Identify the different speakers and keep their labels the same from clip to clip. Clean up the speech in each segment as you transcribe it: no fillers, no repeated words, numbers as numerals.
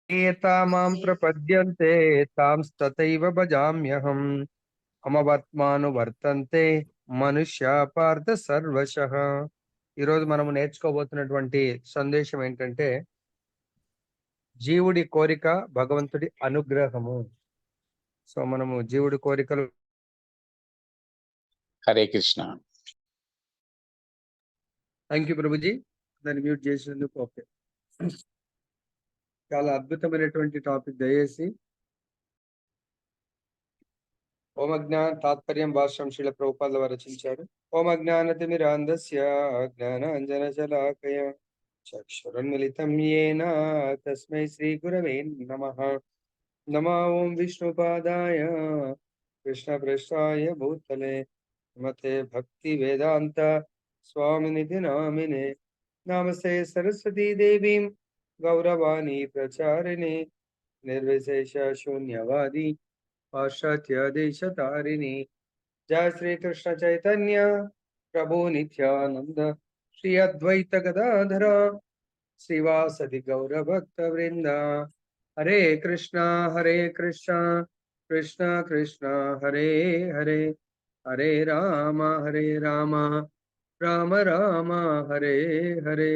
Speaker 1: మాం ప్రపద్యంతే తాం తథైవ భజామ్యహం అమవర్త్మానువర్తంతే మనుష్య పార్థ సర్వశః. ఈరోజు మనము నేర్చుకోబోతున్నటువంటి సందేశం ఏంటంటే జీవుడి కోరిక భగవంతుడి అనుగ్రహము. సో మనము జీవుడి కోరికలు.
Speaker 2: హరే కృష్ణ.
Speaker 1: థ్యాంక్ యూ ప్రభుజీ, దాన్ని మ్యూట్ చేసినందుకు. ఓకే, చాలా అద్భుతమైనటువంటి టాపిక్. దయచేసి ఓం అజ్ఞాన తాత్పర్యం భాష్యం శ్రీల ప్రభుపాద వారు రచించారు. ఓం అజ్ఞానతిమిరాంధస్య జ్ఞానాంజన శలాకయ చక్షురున్మిలితం యేన తస్మై శ్రీ గురవే నమః. నమో ఓం విష్ణుపాదాయ కృష్ణ పృష్ఠాయ భూతలే మతే భక్తి వేదాంత స్వామినిధి నామినే. నమస్తే సరస్వతీ దేవీం గౌరవాణి ప్రచారిణి నిర్విశేష శూన్యవాది పాశ్చాత్య దేశ తారిణి. జయ శ్రీ కృష్ణ చైతన్య ప్రభు నిత్యానంద శ్రీ అద్వైత గదాధర శ్రీవాసది గౌర భక్త వృంద. హరే కృష్ణ కృష్ణ కృష్ణ హరే హరే, హరే రామ రామ రామ హరే హరే.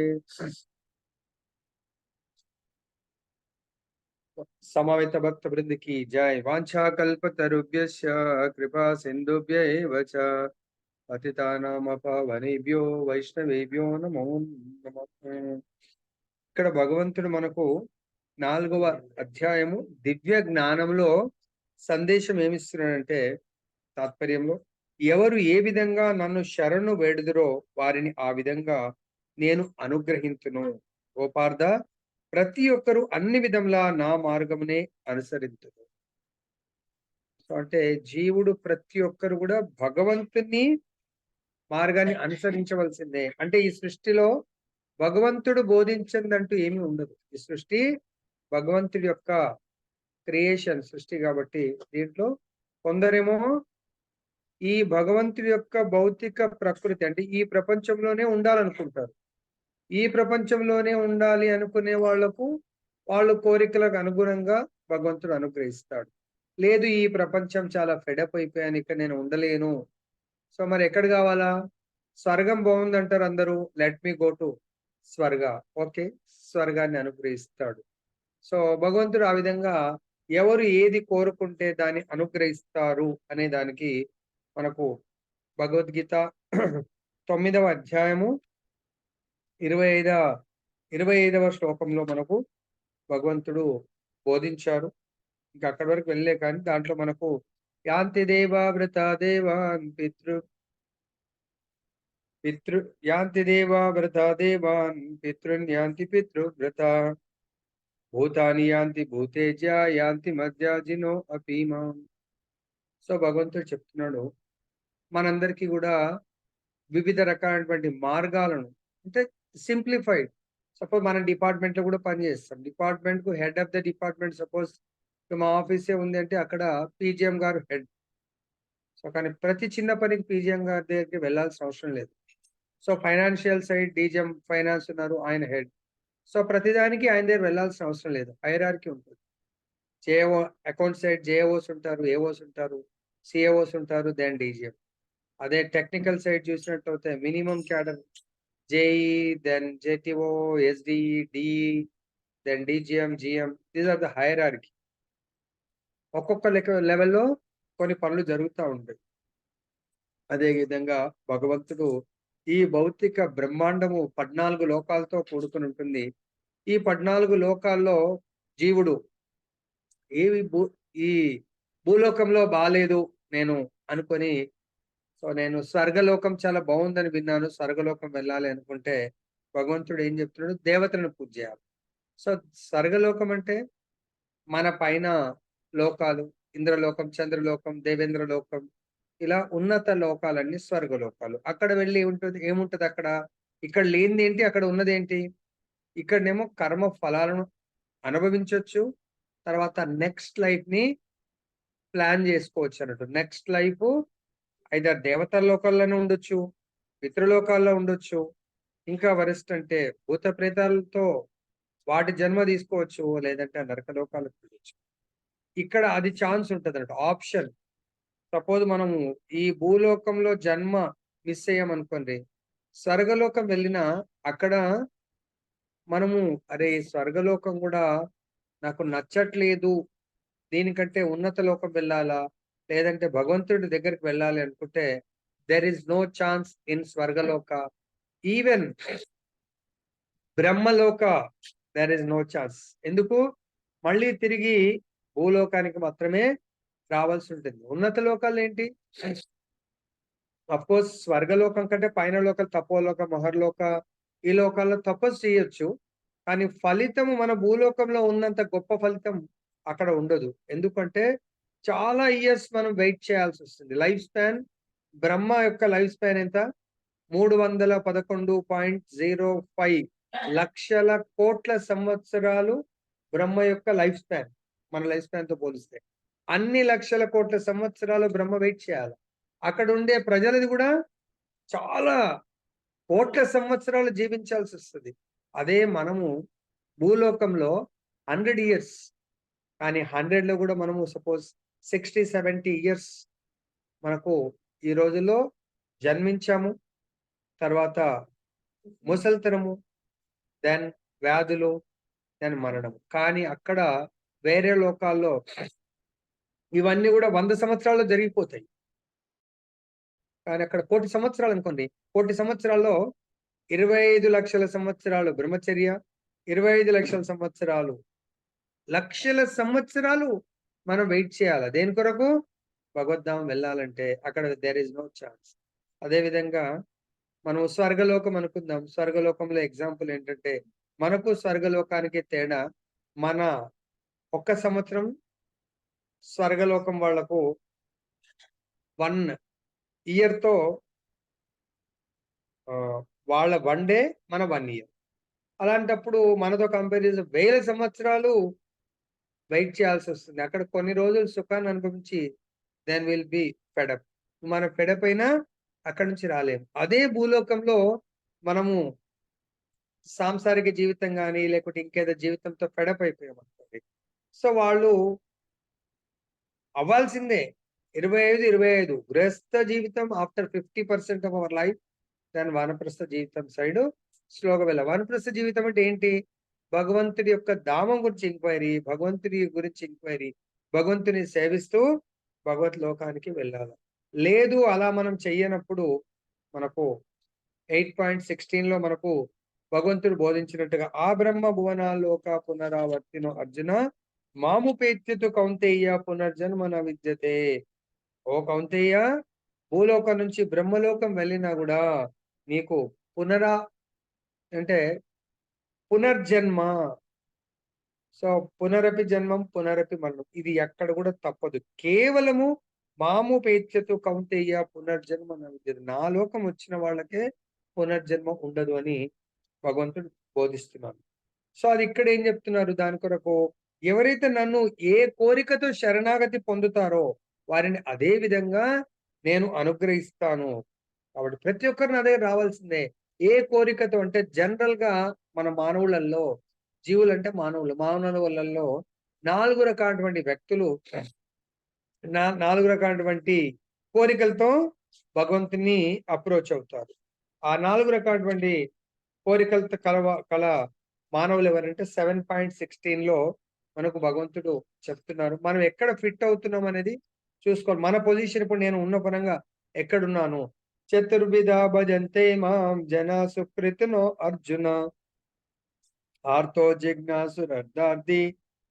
Speaker 1: సమవేత భక్త వృంద की जय. वांछा कल्पतरुभ्यश्च कृपा सिंधुभ्य एव च पतितानां पावनेभ्यो వైష్ణవేభ్యో నమో నమః. ఇక్కడ భగవంతుడు మనకు 4వ అధ్యాయము దివ్య జ్ఞానంలో సందేశం ఏమిస్తున్నాడంటే, తాత్పర్యంలో ఎవరు ఏ విధంగా నన్ను శరణు వేడుదురో వారిని ఆ విధంగా నేను అనుగ్రహించును. ఓ పార్థ, ప్రతి ఒక్కరు అన్ని విధంలా నా మార్గమునే అనుసరించును. అంటే జీవుడు ప్రతి ఒక్కరు కూడా భగవంతుని మార్గాన్ని అనుసరించవలసిందే. అంటే ఈ సృష్టిలో భగవంతుడు బోధించిందంటూ ఏమీ ఉండదు. ఈ సృష్టి భగవంతుడి యొక్క క్రియేషన్, సృష్టి. కాబట్టి దీంట్లో కొందరేమో ఈ భగవంతుడి యొక్క భౌతిక ప్రకృతి అంటే ఈ ప్రపంచంలోనే ఉండాలనుకుంటారు. ఈ ప్రపంచంలోనే ఉండాలి అనుకునే వాళ్లకు వాళ్ళు కోరికలకు అనుగుణంగా భగవంతుడు అనుగ్రహిస్తాడు. లేదు, ఈ ప్రపంచం చాలా ఫెడప్ అయిపోయాను, ఇక్కడ నేను ఉండలేను, సో మరి ఎక్కడ కావాలా? స్వర్గం బాగుందంటారు అందరూ, లెట్ మీ గో టు స్వర్గ. ఓకే, స్వర్గాన్ని అనుగ్రహిస్తాడు. సో భగవంతుడు ఆ విధంగా ఎవరు ఏది కోరుకుంటే దాన్ని అనుగ్రహిస్తారు అనే దానికి మనకు భగవద్గీత 9వ అధ్యాయము 25వ శ్లోకంలో మనకు భగవంతుడు బోధించారు. ఇంకా అక్కడి వరకు వెళ్ళే కానీ దాంట్లో మనకు యాంతి దేవావ్రత దేవాన్ యాంతి దేవావ్రత దేవాన్ పితృన్ యాంతి పితృవ్రత భూతాని యాంతి భూతేజ యాంతి మధ్యాజినో అపీమాం. సో భగవంతుడు చెప్తున్నాడు, మనందరికీ కూడా వివిధ రకాలైనటువంటి మార్గాలను, అంటే సింప్లిఫైడ్. సపోజ్ మన డిపార్ట్మెంట్ లో కూడా పనిచేస్తాం, డిపార్ట్మెంట్ కు head of the department suppose మా ఆఫీసే ఉంది అంటే అక్కడ పీజిఎం గారు హెడ్. సో కానీ ప్రతి చిన్న పనికి పీజిఎం గారి దగ్గరికి వెళ్ళాల్సిన అవసరం లేదు. సో ఫైనాన్షియల్ సైడ్ డీజిఎం ఫైనాన్స్ ఉన్నారు, ఆయన హెడ్. సో ప్రతిదానికి ఆయన దగ్గర వెళ్ళాల్సిన అవసరం లేదు, హైరార్కీ ఉంటుంది. జేఓ అకౌంట్ సైడ్ జేఓస్ ఉంటారు, ఏఓస్ ఉంటారు, సిఏఓస్ ఉంటారు, దెన్ డీజిఎం. అదే టెక్నికల్ సైడ్ చూసినట్లయితే minimum cadre JE, then JTO, SD, DE, then DGM, GM. These are the hierarchy. ఒక్కొక్క లెవెల్లో కొన్ని పనులు జరుగుతూ ఉంటాయి. అదే విధంగా భగవంతుడు ఈ భౌతిక బ్రహ్మాండము 14 లోకాలతో కూడుకుని ఉంటుంది. ఈ 14 లోకాల్లో జీవుడు ఈ భూలోకంలో బాలేదు నేను అనుకొని, సో నేను స్వర్గలోకం చాలా బాగుందని విన్నాను, స్వర్గలోకం వెళ్ళాలి అనుకుంటే భగవంతుడు ఏం చెప్తున్నాడు? దేవతలను పూజ చేయాలి. సో స్వర్గలోకం అంటే మన పైన లోకాలు, ఇంద్రలోకం, చంద్రలోకం, దేవేంద్ర లోకం, ఇలా ఉన్నత లోకాలన్నీ స్వర్గలోకాలు. అక్కడ వెళ్ళి ఏముంటది అక్కడ? ఇక్కడ లేనిది ఏంటి, అక్కడ ఉన్నది ఏంటి? ఇక్కడనేమో కర్మ ఫలాలను అనుభవించవచ్చు, తర్వాత నెక్స్ట్ లైఫ్ ని ప్లాన్ చేసుకోవచ్చు అన్నట్టు. నెక్స్ట్ లైఫ్ ఐదర్ దేవతల లోకాల్లోనే ఉండొచ్చు, పితృలోకాల్లో ఉండొచ్చు, ఇంకా వరిష్ట అంటే భూత ప్రేతాలతో వాటి జన్మ తీసుకోవచ్చు, లేదంటే ఆ నరకలోకాలకు వెళ్ళొచ్చు. ఇక్కడ అది ఛాన్స్ ఉంటదన్నమాట. ఆప్షన్. సపోజ్ మనము ఈ భూలోకంలో జన్మ మిస్ అయ్యామనుకోండి. స్వర్గలోకం వెళ్ళినా అక్కడ మనము అరే! స్వర్గలోకం గూడా నాకు నచ్చట్లేదు. దీనికంటే ఉన్నత లోకం వెళ్ళాలా? లేదంటే భగవంతుడి దగ్గరికి వెళ్ళాలి అనుకుంటే, there is no chance in స్వర్గలోక. ఈవెన్ బ్రహ్మలోక దేర్ ఈస్ నో ఛాన్స్. ఎందుకు? మళ్ళీ తిరిగి భూలోకానికి మాత్రమే రావాల్సుంటుంది. ఉన్నత లోకాలేంటి? అఫ్‌కోర్స్ స్వర్గలోకం కంటే పైన లోకాలు తపోలోక, మహర్లోక ఈ లోకాల్లో తపస్సు చేయొచ్చు. కానీ ఫలితము మన భూలోకంలో ఉన్నంత గొప్ప ఫలితం అక్కడ ఉండదు. ఎందుకంటే చాలా ఇయర్స్ మనం వెయిట్ చేయాల్సొస్తుంది. లైఫ్ స్పాన్ బ్రహ్మ యొక్క లైఫ్ స్పాన్ ఎంత? 311.05 లక్షల కోట్ల సంవత్సరాలు బ్రహ్మ యొక్క లైఫ్ స్పాన్. మన లైఫ్ స్పాన్‌తో పోలిస్తే. అన్ని లక్షల కోట్ల సంవత్సరాలు బ్రహ్మ వెయిట్ చేయాల. అక్కడుండే ప్రజలది గూడా చాలా కోట్ల సంవత్సరాలు జీవించాల్సొస్తది. అదే మనము భూలోకంలో 100 ఇయర్స్. కానీ 100లో గూడా మనము సపోజ్ 60, 70 ఇయర్స్ మనకు ఈ రోజుల్లో జన్మించాము. తర్వాత ముసలితనము, దెన్ వ్యాధులు, దెన్ మరణం. కానీ అక్కడ వేరే లోకాల్లో ఇవన్నీ గూడా 100 సంవత్సరాల్లో జరిగిపోతాయి. కానీ అక్కడ 1,00,00,000 సంవత్సరాలనుకోండి. 1,00,00,000 సంవత్సరాల్లో 25,00,000 సంవత్సరాలు బ్రహ్మచర్య, 25,00,000 సంవత్సరాలు, లక్షల సంవత్సరాలు మనం వెయిట్ చేయాల. దేని కొరకు? భగవద్ధామం వెళ్ళాలంటే అక్కడ దేర్ ఈస్ నో ఛాన్స్. అదే విధంగా మనం స్వర్గలోకం అనుకుందాం. స్వర్గలోకంలో ఎగ్జాంపుల్ ఏంటంటే, మనకు స్వర్గలోకానికి తేడా మన ఒక్క సంవత్సరం స్వర్గలోకం వాళ్ళకు 1 ఇయర్‌తో వాళ్ళ 1 డే మన 1 ఇయర్. అలాంటప్పుడు మనతో కంపారిజన్ వేల సంవత్సరాలు వెయిట్ చేయాల్సొస్తుంది. అక్కడ కొన్ని రోజులు సుఖాన్ని అనుభవించి then will be fed up. మనం ఫెడ్ అప్ అయినా అక్కడి నుంచి రాలేము. అదే భూలోకంలో మనము సాంసారిక జీవితం గాని, లేకపోతే ఇంకేదో జీవితంతో ఫెడ్ అప్ అయిపోయామనుకోండి. సో, వాళ్ళు అవ్వాల్సిందే. 25, 25 గృహస్థ జీవితం after 50% of our life then వానప్రస్థ జీవితం సైడు స్లోగా వెళ్ళాలి. వానప్రస్థ జీవితం అంటే ఏంటి? భగవంతుడి యొక్క ధామం గురించి ఎంక్వైరీ, భగవంతుడి గురించి ఎంక్వైరీ, భగవంతుని సేవిస్తూ భగవత్ లోకానికి వెళ్ళాలి. లేదు అలా మనం చెయ్యనప్పుడు మనకు 8.16లో మనకు భగవంతుడు బోధించినట్టుగా ఆ బ్రహ్మ భువనాలోక పునరావర్తినో అర్జున మాముపేత్యతు కౌంతేయ పునర్జన్మ న విద్యతే. ఓ కౌంతేయ, భూలోకం నుంచి బ్రహ్మలోకం వెళ్ళినా గూడా నీకు పునరా అంటే పునర్జన్మ. సో, పునరపి జన్మం, పునరపి మరణం. ఇది ఎక్కడ గూడా తప్పదు. కేవలము మాముపేత్యతు కౌంతేయ పునర్జన్మ న విద్యతే. నా లోకం వచ్చిన వాళ్ళకే పునర్జన్మ ఉండదు అని భగవంతుడు బోధిస్తున్నాడు. సో, అది ఇక్కడ ఏం చెప్తున్నారు దాని కొరకు? ఎవరైతే నన్ను ఏ కోరికతో శరణాగతి పొందుతారో వారిని అదే విధంగా నేను అనుగ్రహిస్తాను. కాబట్టి ప్రతి ఒక్కరు నా దగ్గర రావాల్సిందే. ఏ కోరికతో అంటే జనరల్‌గా మన మానవులలో జీవులంటే మానవులు. మానవులలో 4 రకాలటువంటి వ్యక్తులు 4 రకాలటువంటి కోరికలతో భగవంతుని అప్రోచ్ అవుతారు. ఆ 4 రకాలటువంటి కోరికలతో కల మానవులు ఎవరంటే 7.16లో మనకు భగవంతుడు చెప్తున్నారు. మనం ఎక్కడ ఫిట్ అవుతున్నాం అనేది చూసుకోవాలి. మన పొజిషన్ ఇప్పుడు నేను ఉన్న పరంగా ఎక్కడున్నాను? చతుర్విధా భజంతే మాం జనా సుకృతినో అర్జున. ఆర్తో జిజ్ఞాసురర్ధార్థి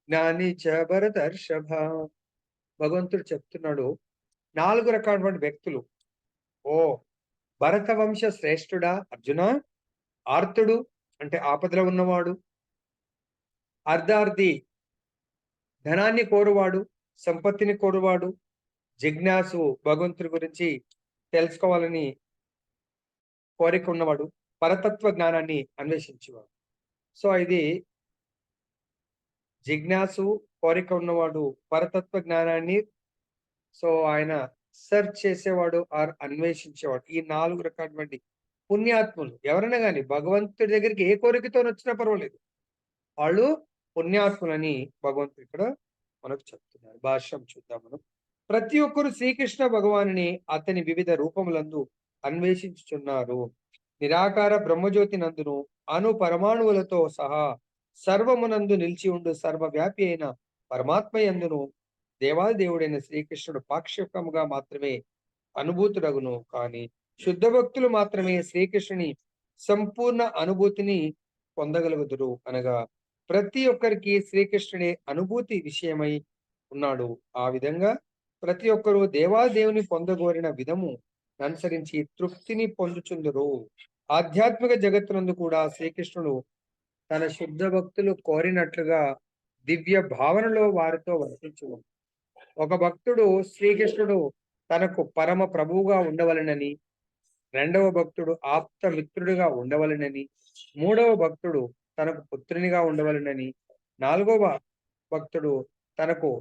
Speaker 1: జ్ఞాని చ భరతర్షభ. భగవంతుడు చెప్తున్నాడు 4 రకాలైనటువంటి వ్యక్తులు. ఓ భరత వంశ శ్రేష్ఠుడా అర్జున! ఆర్తుడు అంటే ఆపదలో ఉన్నవాడు. అర్ధార్థి ధనాన్ని కోరువాడు, సంపత్తిని కోరువాడు. జిజ్ఞాసువు భగవంతుడి గురించి తెలుసుకోవాలని కోరిక ఉన్నవాడు. పరతత్వ జ్ఞానాన్ని అన్వేషించేవాడు. సో, ఇది జిజ్ఞాసువు, కోరిక ఉన్నవాడు, పరతత్వ జ్ఞానాన్ని ఆయన సెర్చ్ చేసేవాడు ఆర్ అన్వేషించేవాడు. ఈ 4 రకాలటువంటి పుణ్యాత్ములు ఎవరైనా గాని భగవంతుడి దగ్గరికి ఏ కోరికతోనొచ్చినా పర్వాలేదు. వాళ్ళు పుణ్యాత్ములని భగవంతుడు ఇక్కడ మనకు చెప్తున్నారు. భాష్యం చూద్దాం మనం. ప్రతి ఒక్కరు శ్రీకృష్ణ భగవానుని అతని వివిధ రూపములందు అన్వేషించుచున్నారు. నిరాకార బ్రహ్మజ్యోతి నందును అణు పరమాణువులతో సహా సర్వమునందు నిలిచి ఉండు సర్వవ్యాపి అయిన పరమాత్మ యందును దేవాదేవుడైన శ్రీకృష్ణుడు పాక్షికముగా మాత్రమే అనుభూతుడగును. కానీ శుద్ధ భక్తులు మాత్రమే శ్రీకృష్ణుని సంపూర్ణ అనుభూతిని పొందగలుగుదురు. అనగా ప్రతి ఒక్కరికి శ్రీకృష్ణుడే అనుభూతి విషయమై ఉన్నాడు. ఆ విధంగా ప్రతి ఒక్కరూ దేవాదేవుని పొందగోరిన విధము అనుసరించి తృప్తిని పొందుచుందురు. ఆధ్యాత్మిక జగత్తునందు కూడా శ్రీకృష్ణుడు తన శుద్ధ భక్తులు కోరినట్లుగా దివ్య భావనలో వారితో వర్తించును. ఒక భక్తుడు శ్రీకృష్ణుడు తనకు పరమ ప్రభువుగా ఉండవలెనని, రెండవ భక్తుడు ఆప్త మిత్రుడిగా ఉండవలెనని, మూడవ భక్తుడు తనకు పుత్రునిగా ఉండవలెనని, నాలుగవ భక్తుడు తనకు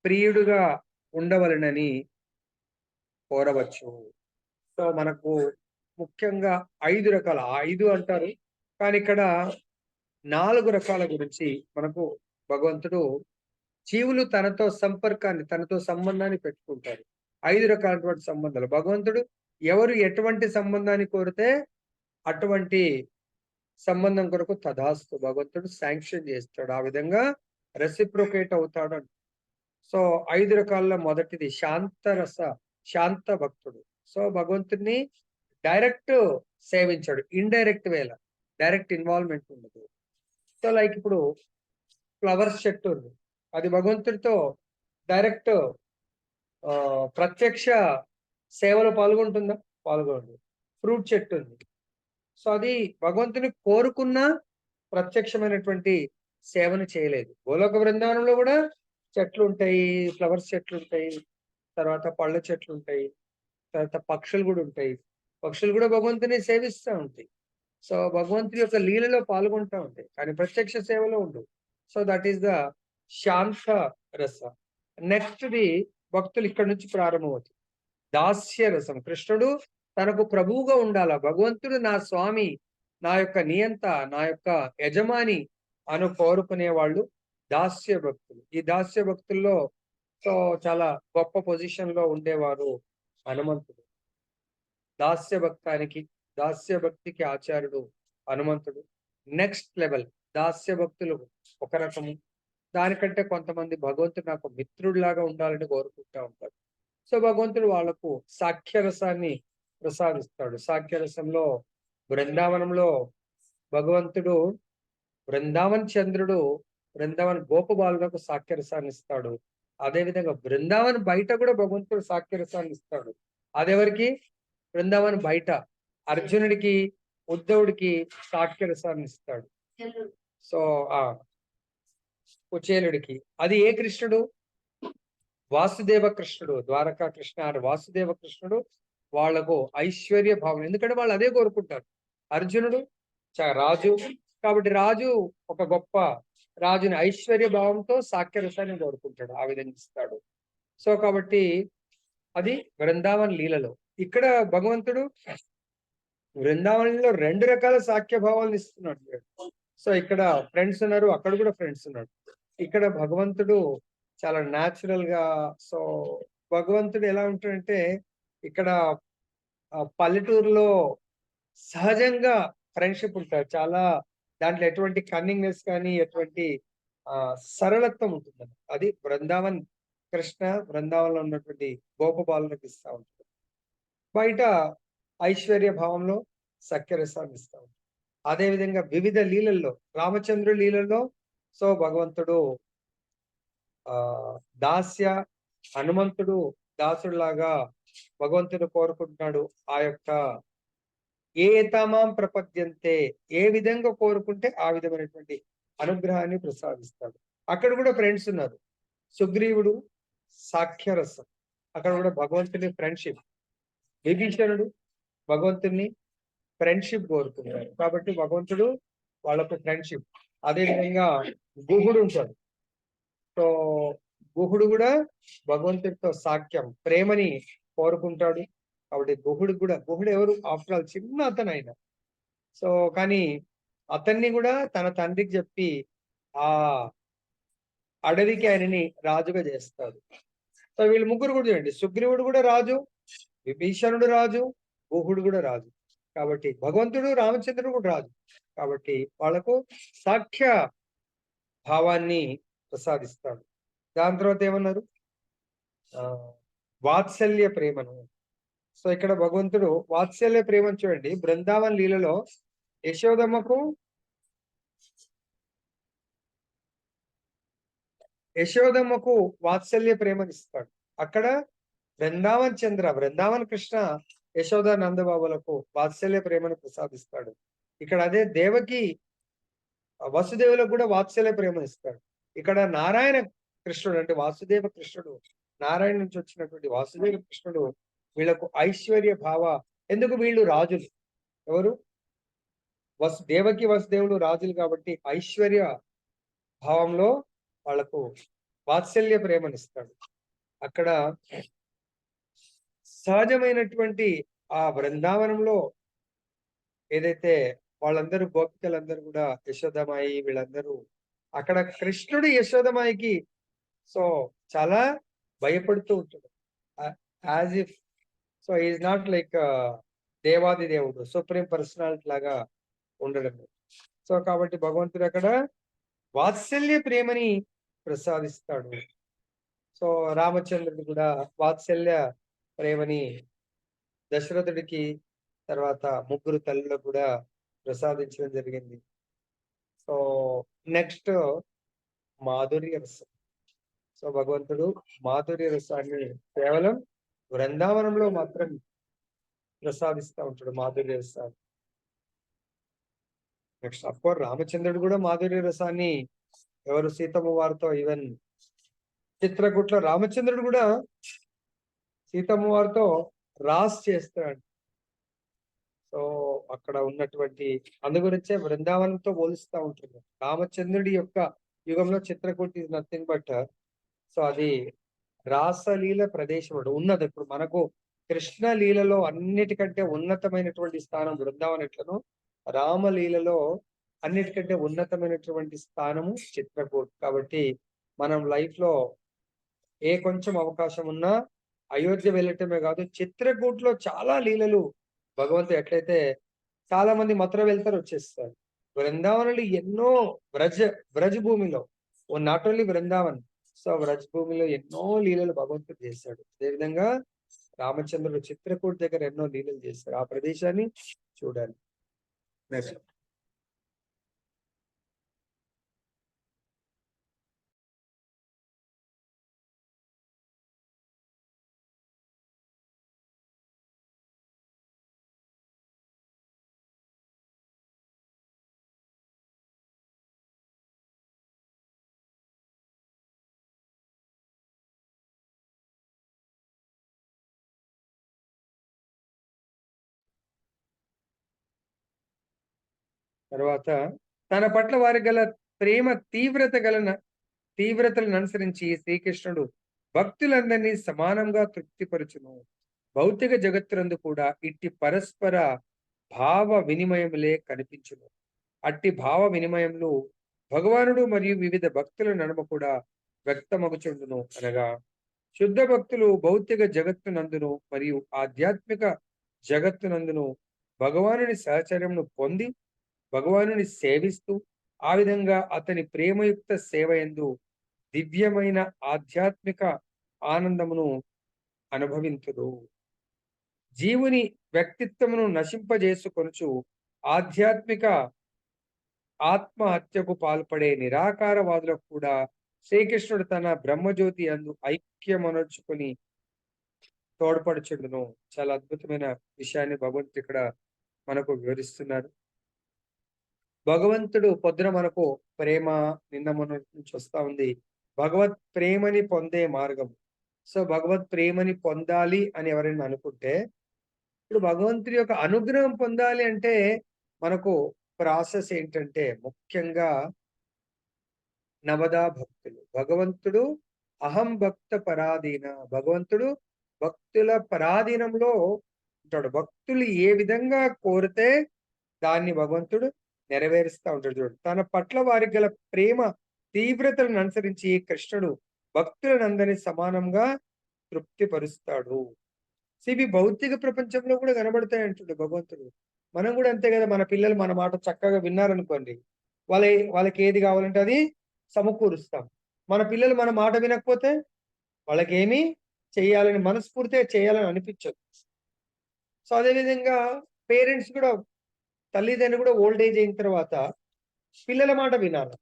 Speaker 1: ప్రియుడుగా ఉండవలెనని కోరవచ్చు. సో మనకు ముఖ్యంగా 5 రకాల 5 అంటారు. కానీ ఇక్కడ 4 రకాల గురించి మనకు భగవంతుడు జీవులు తనతో సంపర్కాన్ని, తనతో సంబంధాన్ని పెట్టుకుంటారు. 5 రకాలైనటువంటి సంబంధాలు. భగవంతుడు ఎవరు ఎటువంటి సంబంధాన్ని కోరితే అటువంటి సంబంధం కొరకు తదాస్తు భగవంతుడు శాంక్షన్ చేస్తాడు. ఆ విధంగా రెసిప్రొకేట్ అవుతాడు. సో 5 రకాల్లో మొదటిది శాంత భక్తుడు. సో భగవంతుడిని డైరెక్ట్ సేవించాడు. ఇండైరెక్ట్ వేల డైరెక్ట్ ఇన్వాల్వ్మెంట్ ఉండదు. సో లైక్ ఇప్పుడు ఫ్లవర్స్ చెట్టు ఉంది, అది భగవంతుడితో డైరెక్ట్ ప్రత్యక్ష సేవలో పాల్గొంటుందా? పాల్గొంటుంది. ఫ్రూట్ చెట్టు ఉంది, సో అది భగవంతుని కోరుకున్న ప్రత్యక్షమైనటువంటి సేవను చేయలేదు. గోలోక బృందావనంలో కూడా చెట్లు ఉంటాయి, ఫ్లవర్స్ చెట్లు ఉంటాయి, తర్వాత పళ్ళ చెట్లు ఉంటాయి, తర్వాత పక్షులు కూడా ఉంటాయి. పక్షులు కూడా భగవంతుని సేవిస్తూ ఉంటాయి. సో భగవంతుని యొక్క లీలలో పాల్గొంటూ ఉంటాయి, కానీ ప్రత్యక్ష సేవలో ఉండవు. సో దట్ ఈస్ ద శాంత రస. నెక్స్ట్ ది భక్తులు ఇక్కడ నుంచి ప్రారంభమవుతుంది. దాస్య రసం. కృష్ణుడు తనకు ప్రభువుగా ఉండాలా, భగవంతుడు నా స్వామి, నా యొక్క నియంత, నా యొక్క యజమాని అను కోరుకునే వాళ్ళు దాస్య భక్తులు. ఈ దాస్య భక్తుల్లో సో చాలా గొప్ప పొజిషన్ లో ఉండేవారు హనుమంతుడు. దాస్య భక్తికి ఆచార్యుడు హనుమంతుడు. నెక్స్ట్ లెవెల్ దాస్య భక్తులు ఒక రకము. దానికంటే కొంతమంది భగవంతుడు నాకు మిత్రుడిలాగా ఉండాలని కోరుకుంటా ఉంటారు. సో భగవంతుడు వాళ్లకు సాఖ్యరసాన్ని ప్రసాదిస్తాడు. సాఖ్యరసంలో బృందావనంలో భగవంతుడు బృందావన్ చంద్రుడు బృందావన్ గోపబాలులకు సాఖ్యరసాన్ని ఇస్తాడు. అదేవిధంగా బృందావన్ బయట కూడా భగవంతుడు సాఖ్యరసాన్ని ఇస్తాడు. అదెవరికి? బృందావన్ బయట అర్జునుడికి, ఉద్ధవుడికి సాఖ్యరసాన్ని ఇస్తాడు. సో ఆ కుచేలుడికి. అది ఏ కృష్ణుడు? వాసుదేవ కృష్ణుడు, ద్వారకా కృష్ణ వాసుదేవ కృష్ణుడు వాళ్లకు ఐశ్వర్య భావన. ఎందుకంటే వాళ్ళు అదే కోరుకుంటారు. అర్జునుడు రాజు కాబట్టి రాజు ఒక గొప్ప రాజుని ఐశ్వర్య భావంతో సాఖ్యరసాన్ని కోరుకుంటాడు, ఆ విధంగా ఇస్తాడు. సో కాబట్టి అది బృందావన్ లీలలో. ఇక్కడ భగవంతుడు బృందావనంలో 2 రకాల సాఖ్య భావాలను ఇస్తున్నాడు. సో ఇక్కడ ఫ్రెండ్స్ ఉన్నారు, అక్కడ కూడా ఫ్రెండ్స్ ఉన్నారు. ఇక్కడ భగవంతుడు చాలా న్యాచురల్ గా. సో భగవంతుడు ఎలా ఉంటాడంటే ఇక్కడ పల్లెటూరులో సహజంగా ఫ్రెండ్షిప్ ఉంటారు. చాలా దాంట్లో ఎటువంటి కన్నింగ్నెస్ కానీ ఎటువంటి సరళత్వం ఉంటుంది. అది బృందావన్ కృష్ణ బృందావనంలో ఉన్నటువంటి గోపబాలులకు ఇస్తా ఉంటాడు. బయట ఐశ్వర్య భావంలో సఖ్యరసాన్ని ఇస్తా ఉంటాడు. అదేవిధంగా వివిధ లీలల్లో రామచంద్రుడి లీలల్లో సో భగవంతుడు దాస్య, హనుమంతుడు దాసుడిలాగా భగవంతుడు కోరుకుంటున్నాడు. ఆ యొక్క ఏ తమాం ప్రపద్యంతే, ఏ విధంగా కోరుకుంటే ఆ విధమైనటువంటి అనుగ్రహాన్ని ప్రసాదిస్తాడు. అక్కడ కూడా ఫ్రెండ్స్ ఉన్నారు. సుగ్రీవుడు సాఖ్యరసం, అక్కడ కూడా భగవంతుని ఫ్రెండ్షిప్. విభీషణుడు భగవంతుని ఫ్రెండ్షిప్ కోరుకున్నాడు కాబట్టి భగవంతుడు వాళ్ళకు ఫ్రెండ్షిప్. అదేవిధంగా గుహుడు ఉంటాడు. సో గుహుడు కూడా భగవంతుడితో సాఖ్యం, ప్రేమని కోరుకుంటాడు. కాబట్టి గుహుడు ఎవరు? ఆఫ్టర్ ఆల్ చిన్న అతను ఆయన. సో కానీ అతన్ని కూడా తన తండ్రికి చెప్పి ఆ అడవికి ఆయనని రాజుగా చేస్తాడు. సో వీళ్ళు ముగ్గురు కూడా చూడండి, సుగ్రీవుడు కూడా రాజు, విభీషణుడు రాజు, గుహుడు కూడా రాజు. కాబట్టి భగవంతుడు రామచంద్రుడు కూడా రాజు. కాబట్టి వాళ్ళకు సాఖ్య భావాన్ని ప్రసాదిస్తాడు. దాని తర్వాత ఏమన్నారు? ఆ వాత్సల్య ప్రేమను. సో ఇక్కడ భగవంతుడు వాత్సల్య ప్రేమను చూడండి, బృందావన్ లీలలో యశోదమ్మకు యశోదమ్మకు వాత్సల్య ప్రేమనిస్తాడు. అక్కడ బృందావన్ కృష్ణ యశోద నందబాబులకు వాత్సల్య ప్రేమను ప్రసాదిస్తాడు. ఇక్కడ అదే దేవకి వసుదేవులకు కూడా వాత్సల్య ప్రేమనిస్తాడు. ఇక్కడ నారాయణ కృష్ణుడు అంటే వాసుదేవ కృష్ణుడు, నారాయణ నుంచి వచ్చినటువంటి వాసుదేవ కృష్ణుడు వీళ్ళకు ఐశ్వర్య భావ. ఎందుకు? వీళ్ళు రాజులు. ఎవరు? దేవకి వసుదేవుడు రాజులు కాబట్టి ఐశ్వర్య భావంలో వాళ్లకు వాత్సల్య ప్రేమనిస్తాడు. అక్కడ సహజమైనటువంటి ఆ బృందావనంలో ఏదైతే వాళ్ళందరూ గోపికలందరూ కూడా యశోదమాయి వీళ్ళందరూ అక్కడ కృష్ణుడు యశోదమాయికి సో చాలా భయపడుతూ ఉంటాడు. As if so is not like దేవాది దేవుడు, సుప్రీం పర్సనాలిటీ లాగా ఉండడం. సో కాబట్టి భగవంతుడు అక్కడ వాత్సల్య ప్రేమని ప్రసాదిస్తాడు. సో రామచంద్రుడు కూడా వాత్సల్య ప్రేమని దశరథుడికి తర్వాత ముగ్గురు తల్లులకు కూడా ప్రసాదించడం జరిగింది. సో నెక్స్ట్ మాధుర్య రసం. సో భగవంతుడు మాధుర్య రసాన్ని కేవలం బృందావనంలో మాత్రం ప్రసాదిస్తూ ఉంటాడు, మాధుర్య రసాన్ని. నెక్స్ట్ అఫ్ కోర్స్ రామచంద్రుడు కూడా మాధుర్య రసాన్ని ఎవరు సీతమ్మ వారితో ఈవెన్ చిత్రకూట్లో రామచంద్రుడు కూడా సీతమ్మ వారితో రాస్ చేస్తాడు. సో అక్కడ ఉన్నటువంటి అందుగురించే బృందావనంతో పోలుస్తూ ఉంటుంది. రామచంద్రుడి యొక్క యుగంలో Chitrakoot is nothing but so అది రాసలీల ప్రదేశం ఉన్నది. ఇప్పుడు మనకు కృష్ణ లీలలో అన్నిటికంటే ఉన్నతమైనటువంటి స్థానం బృందావనం ఎట్లనో రామలీలలో అన్నిటికంటే ఉన్నతమైనటువంటి స్థానము చిత్రకూట్. కాబట్టి మనం లైఫ్ లో ఏ కొంచెం అవకాశం ఉన్నా అయోధ్య వెళ్ళటమే కాదు, చిత్రకూట్ లో చాలా లీలలు భగవంతుడు ఎట్లయితే చాలా మంది మథుర వెళ్తారు వచ్చేస్తారు. బృందావనంలో ఎన్నో బ్రజ్ భూమిలో not only Brindavan, so Braj భూమిలో ఎన్నో లీలలు భగవంతుడు చేశాడు. అదేవిధంగా రామచంద్రుడు చిత్రకూట్ దగ్గర ఎన్నో లీలలు చేశారు. ఆ ప్రదేశాన్ని చూడాలి. నెక్స్ట్ తర్వాత తన పట్ల వారి గల ప్రేమ తీవ్రతలను అనుసరించి శ్రీకృష్ణుడు భక్తులందరినీ సమానంగా తృప్తిపరచును. భౌతిక జగత్తునందు కూడా ఇట్టి పరస్పర భావ వినిమయములే కనిపించును. అట్టి భావ వినిమయములు భగవానుడు మరియు వివిధ భక్తుల నడుమ కూడా వ్యక్తమగుచుండును. అనగా శుద్ధ భక్తులు భౌతిక జగత్తునందును మరియు ఆధ్యాత్మిక జగత్తునందును భగవానుని సహచర్యమును పొంది భగవానుని సేవిస్తూ ఆ విధంగా అతని ప్రేమయుక్త సేవయందు దివ్యమైన ఆధ్యాత్మిక ఆనందమును అనుభవింతురు. జీవుని వ్యక్తిత్వమును నశింపజేసుకొనుచు ఆధ్యాత్మిక ఆత్మహత్యకు పాల్పడే నిరాకారవాదులకు కూడా శ్రీకృష్ణుడు తన బ్రహ్మజ్యోతి అందు ఐక్యమనర్చుకొని తోడ్పడుచుండును. చాలా అద్భుతమైన విషయాన్ని భగవంతుడు ఇక్కడ మనకు వివరిస్తున్నారు. భగవంతుడు పొద్దున మనకు ప్రేమ నిన్న మన నుంచి వస్తా ఉంది, భగవత్ ప్రేమని పొందే మార్గం. సో భగవత్ ప్రేమని పొందాలి అని ఎవరైనా అనుకుంటే ఇప్పుడు భగవంతుడి యొక్క అనుగ్రహం పొందాలి అంటే మనకు ప్రాసెస్ ఏంటంటే ముఖ్యంగా నవదా భక్తులు. భగవంతుడు అహం భక్త పరాధీన, భగవంతుడు భక్తుల పరాధీనంలో ఉంటాడు. భక్తులు ఏ విధంగా కోరితే దాన్ని భగవంతుడు నెరవేరుస్తూ ఉంటాడు. చూడు, తన పట్ల వారికి గల ప్రేమ తీవ్రతలను అనుసరించి కృష్ణుడు భక్తులనందరినీ సమానంగా తృప్తిపరుస్తాడు. ఇవి భౌతిక ప్రపంచంలో కూడా కనబడతాయి అంటుండు భగవంతుడు. మనం కూడా అంతే కదా! మన పిల్లలు మన మాట చక్కగా విన్నారనుకోండి, వాళ్ళ వాళ్ళకి ఏది కావాలంటే అది సమకూరుస్తాం. మన పిల్లలు మన మాట వినకపోతే వాళ్ళకేమి చేయాలని మనస్ఫూర్తిగా చేయాలని అనిపించదు. సో, అదే విధంగా పేరెంట్స్ కూడా తల్లిదండ్రులు కూడా ఓల్డ్ ఏజ్ అయిన తర్వాత పిల్లల మాట వినాలి.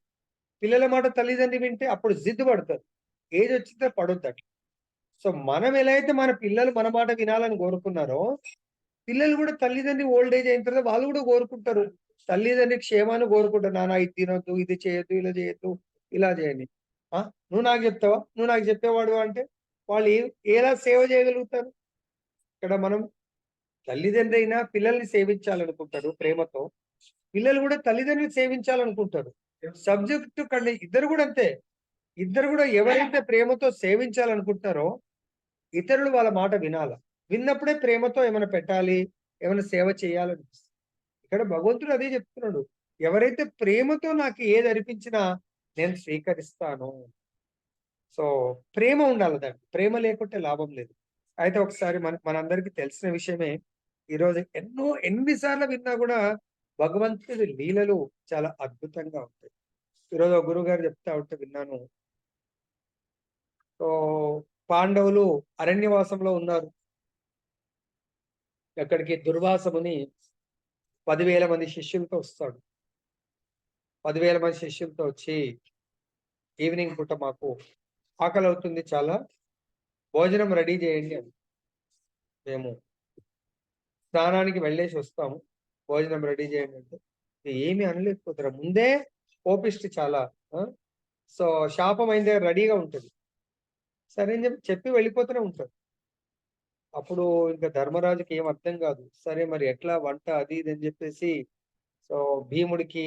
Speaker 1: పిల్లల మాట తల్లిదండ్రి వింటే అప్పుడు జిద్దు పడతారు. ఏజ్ వచ్చిన పడొద్దట్ల. సో, మనం ఎలా అయితే మన పిల్లలు మన మాట వినాలని కోరుకున్నారో, పిల్లలు కూడా తల్లిదండ్రి ఓల్డ్ ఏజ్ అయిన తర్వాత వాళ్ళు కూడా కోరుకుంటారు. తల్లిదండ్రి క్షేమాన్ని కోరుకుంటారు. నాన్న ఇది తినొద్దు, ఇది చేయొద్దు, ఇలా చేయొద్దు, ఇలా చేయండి. ఆ! నువ్వు నాకు చెప్తావా? నువ్వు నాకు చెప్పేవాడివా అంటే, వాళ్ళు ఎలా సేవ చేయగలుగుతారు? ఇక్కడ మనం తల్లిదండ్రి అయినా పిల్లల్ని సేవించాలనుకుంటారు ప్రేమతో. పిల్లలు కూడా తల్లిదండ్రులు సేవించాలనుకుంటారు. సబ్జెక్ట్ కంటే ఇద్దరు కూడా అంతే. ఇద్దరు కూడా ఎవరైతే ప్రేమతో సేవించాలనుకుంటున్నారో, ఇతరులు వాళ్ళ మాట వినాల. విన్నప్పుడే ప్రేమతో ఏమైనా పెట్టాలి, ఏమైనా సేవ చేయాలనిపిస్తుంది. ఇక్కడ భగవంతుడు అదే చెప్తున్నాడు. ఎవరైతే ప్రేమతో నాకు ఏది అనిపించినా నేను స్వీకరిస్తాను. సో, ప్రేమ ఉండాలి దానికి. ప్రేమ లేకుంటే లాభం లేదు. అయితే ఒకసారి మనందరికీ తెలిసిన విషయమే. ఈరోజు ఎన్ని సార్లు విన్నా కూడా భగవంతుడి లీలలు చాలా అద్భుతంగా ఉంటాయి. ఈరోజు ఒక గురువుగారు చెప్తా ఉంటే విన్నాను. సో, పాండవులు అరణ్యవాసంలో ఉన్నారు. అక్కడికి దుర్వాస ముని 10,000 మంది శిష్యులతో వస్తాడు. 10,000 మంది శిష్యులతో వచ్చి, ఈవినింగ్ పూట మాకు ఆకలవుతుంది చాలా. భోజనం రెడీ చేయండి అని. మేము స్నానానికి వెళ్ళేసి వస్తాము. భోజనం రెడీ చేయండి అంటే, ఏమి అనలేకపోతారు. ముందే కోపిష్టి చాలా. ఆ! సో, శాపం అయిన దగ్గర రెడీగా ఉంటది. సరే అని చెప్పి వెళ్ళిపోతూనే ఉంటారు. అప్పుడు ఇంక ధర్మరాజుకి ఏం అర్థం కాదు. సరే మరి ఎట్లా వంట అది ఇది అని చెప్పేసి, సో, భీముడికి,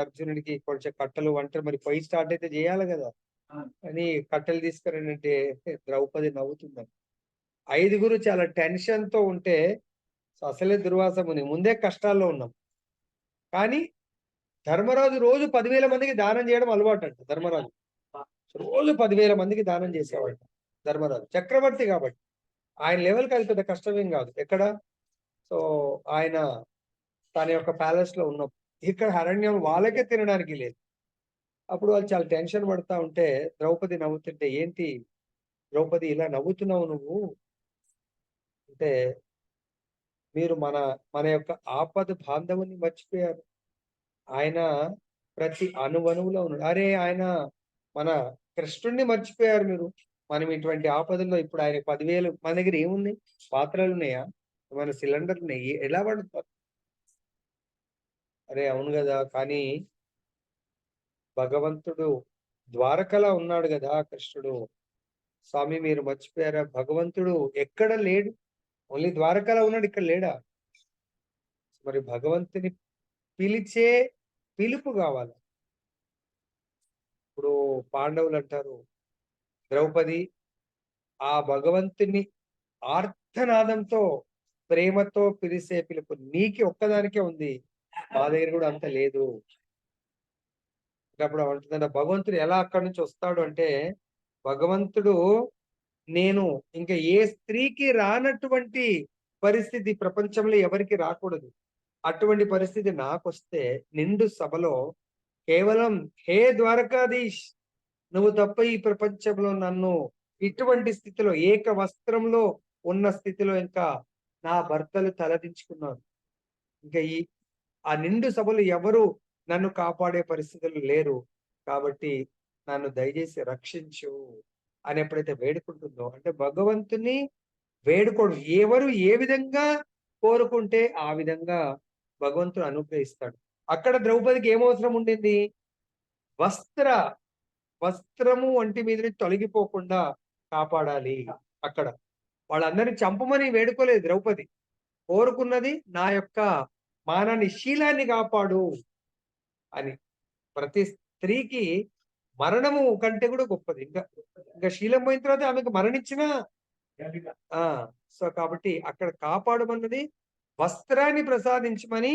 Speaker 1: అర్జునుడికి కొంచెం కట్టెలు వంట మరి పొయ్యి స్టార్ట్ అయితే చేయాలి గదా! అని కట్టెలు తీసుకురండంటే ద్రౌపది నవ్వుతుందంట. ఐదుగురు చాలా టెన్షన్‌తో ఉంటే, సో, అసలే దుర్వాస ముని ముందే కష్టాల్లో ఉన్నాం. కానీ ధర్మరాజు రోజు 10,000 మందికి దానం చేయడం అలవాటంట ధర్మరాజు. రోజు 10,000 మందికి దానం చేసేవాడట ధర్మరాజు. చక్రవర్తి కాబట్టి. ఆయన లెవెల్‌కి అది పెద్ద కష్టమేం గాదు. ఎక్కడ? సో, ఆయన తన యొక్క ప్యాలెస్‌లో ఉన్నప్పుడు. ఇక్కడ అరణ్యం వాళ్ళకే తినడానికి లేదు. అప్పుడు వాళ్ళు చాలా టెన్షన్ పడతా ఉంటే ద్రౌపది నవ్వుతుంటే, "ఏంటి ద్రౌపది ఇలా నవ్వుతున్నావు నువ్వు?" అంటే, "మీరు మన మన యొక్క ఆపద బాంధవుడిని మర్చిపోయారు. ఆయన ప్రతి అణువణువులో ఉన్నాడు." అరే! ఆయన మన కృష్ణుడిని మర్చిపోయారు మీరు. మనం ఇటువంటి ఆపదల్లో ఇప్పుడు ఆయనకి 10,000 మన దగ్గర ఏముంది? పాత్రలున్నాయా? ఏమైనా సిలిండర్లున్నాయి. ఎలా వండుతారు? అరే! అవును గదా! కానీ భగవంతుడు ద్వారకలో ఉన్నాడు గదా! కృష్ణుడు. స్వామి మీరు మర్చిపోయారా? భగవంతుడు ఎక్కడ లేడు. ఓన్లీ ద్వారకలో ఉన్నాడు. ఇక్కడ లేడా? మరి భగవంతుని పిలిచే పిలుపు గావాలి. ఇప్పుడు పాండవులంటారు, ద్రౌపది ఆ భగవంతుని ఆర్తనాదంతో, ప్రేమతో పిలిసే పిలుపు నీకి ఒక్కదానికే ఉంది. మా దగ్గర గూడా అంత లేదు. అప్పుడు అంటుందంట భగవంతుడు ఎలా అక్కడి నుంచి వస్తాడు అంటే, భగవంతుడు నేను ఇంక ఏ స్త్రీకి రానటువంటి పరిస్థితి ప్రపంచంలో ఎవరికీ రాకూడదు. అటువంటి పరిస్థితి నాకొస్తే నిండు సభలో కేవలం హే ద్వారకాధీష్! నువ్వు తప్ప ఈ ప్రపంచంలో నన్ను ఇటువంటి స్థితిలో ఏక వస్త్రంలో ఉన్న స్థితిలో ఇంకా నా భర్తలు తలదించుకున్నారు. ఇంకా ఆ నిండు సభలో ఎవరు నన్ను కాపాడే పరిస్థితులు లేరు. కాబట్టి నన్ను దయచేసి రక్షించు అని ఎప్పుడైతే వేడుకుంటుందో అంటే భగవంతుని వేడుకోడు. ఎవరు ఏ విధంగా కోరుకుంటే ఆ విధంగా భగవంతుడు అనుగ్రహిస్తాడు. అక్కడ ద్రౌపదికి ఏమవసరం ఉండింది? వస్త్ర వస్త్రము ఒంటి మీద నుంచి తొలగిపోకుండా కాపాడాలి అక్కడ. వాళ్ళందరిని చంపమని వేడుకోలేదు ద్రౌపది. కోరుకున్నది నా యొక్క మానాన్ని, శీలాన్ని కాపాడు అని. ప్రతి స్త్రీకి మరణము కంటే కూడా గొప్పది. ఇంకా శీలం పోయిన తర్వాత ఆమెకు మరణించినా ఆ! సో, కాబట్టి అక్కడ కాపాడమన్నది వస్త్రాన్ని ప్రసాదించమని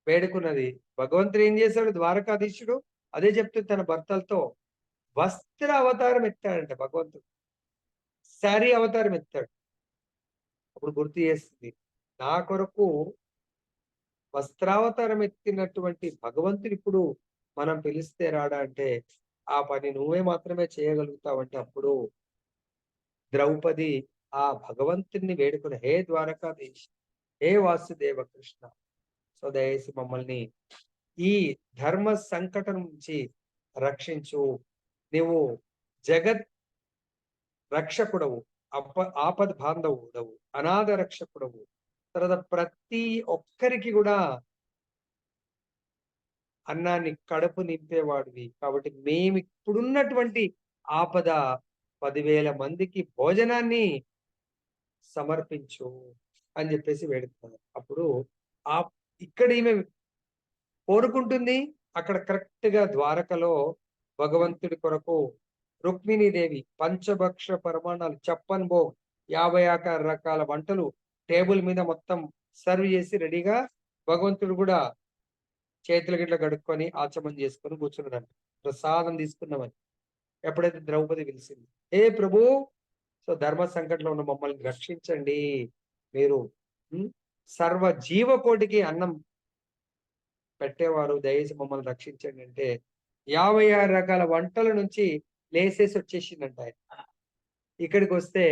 Speaker 1: వేడుకున్నది. భగవంతుడు ఏం చేశాడు ద్వారకాధీశుడు? అదే చెప్తుంది తన భర్తలతో. వస్త్ర అవతారం ఎత్తాడంట భగవంతుడు. శారీ అవతారం ఎత్తాడు. అప్పుడు గుర్తు చేస్తుంది. నా కొరకు వస్త్రావతారం ఎత్తినటువంటి భగవంతుడు ఇప్పుడు మనం పిలిస్తే రాడా అంటే, ఆ పని నువ్వే మాత్రమే చేయగలుగుతావంటే అప్పుడు ద్రౌపది ఆ భగవంతుడిని వేడుకుని, హే ద్వారకాధీశ్, హే వాసుదేవ కృష్ణ, సో దయచేసి మమ్మల్ని ఈ ధర్మ సంకటం నుంచి రక్షించు. నీవు జగత్ రక్షకుడవు, ఆపద్ బాంధవుడవు, అనాథ రక్షకుడవు. తర్వాత ప్రతి ఒక్కరికి కూడా అన్నాన్ని కడుపు నింపేవాడివి. కాబట్టి మేము ఇప్పుడున్నటువంటి ఆపద 10,000 మందికి భోజనాన్ని సమర్పించు అని చెప్పేసి వేడుకున్నారు. అప్పుడు ఆ ఇక్కడ ఈమె కోరుకుంటుంది. అక్కడ కరెక్ట్ గా ద్వారకలో భగవంతుడి కొరకు రుక్మిణీదేవి పంచభక్ష పరమాణాలు చెప్పన్ భోగ్ 50 రకాల వంటలు టేబుల్ మీద మొత్తం సర్వ్ చేసి రెడీగా భగవంతుడు కూడా చేతుల గిట్ల కడుక్కొని ఆచమనం చేసుకొని కూర్చున్నాడంట ప్రసాదం తీసుకున్నామని. ఎప్పుడైతే ద్రౌపది పిలిచింది, ఏ ప్రభు, సో ధర్మ సంకటంలో ఉన్న మమ్మల్ని రక్షించండి, మీరు సర్వ జీవకోటికి అన్నం పెట్టేవారు, దయచేసి మమ్మల్ని రక్షించండి అంటే 56 రకాల వంటల నుంచి లేసేసి వచ్చేసిందంట ఆయన. ఇక్కడికి వస్తే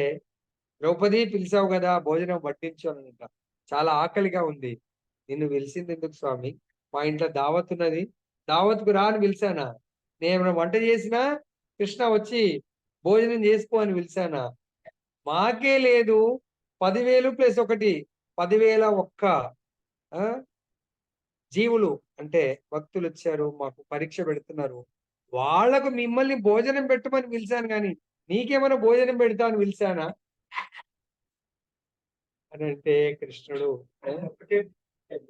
Speaker 1: ద్రౌపది పిలిచావు కదా భోజనం వడ్డించు అనంట. చాలా ఆకలిగా ఉంది. నిన్ను పిలిచింది ఎందుకు స్వామి? మా ఇంట్లో దావత్ ఉన్నది, దావత్కు రా అని పిలిచానా? నేను వంట చేసినా కృష్ణ వచ్చి భోజనం చేసుకో అని పిలిచానా? మాకే లేదు 10,000 ప్లస్ ఒకటి 10,001 జీవులు అంటే భక్తులు వచ్చారు, మాకు పరీక్ష పెడుతున్నారు, వాళ్ళకు మిమ్మల్ని భోజనం పెట్టమని పిలిచాను కానీ నీకేమైనా భోజనం పెడతా అని పిలిచానా అని అంటే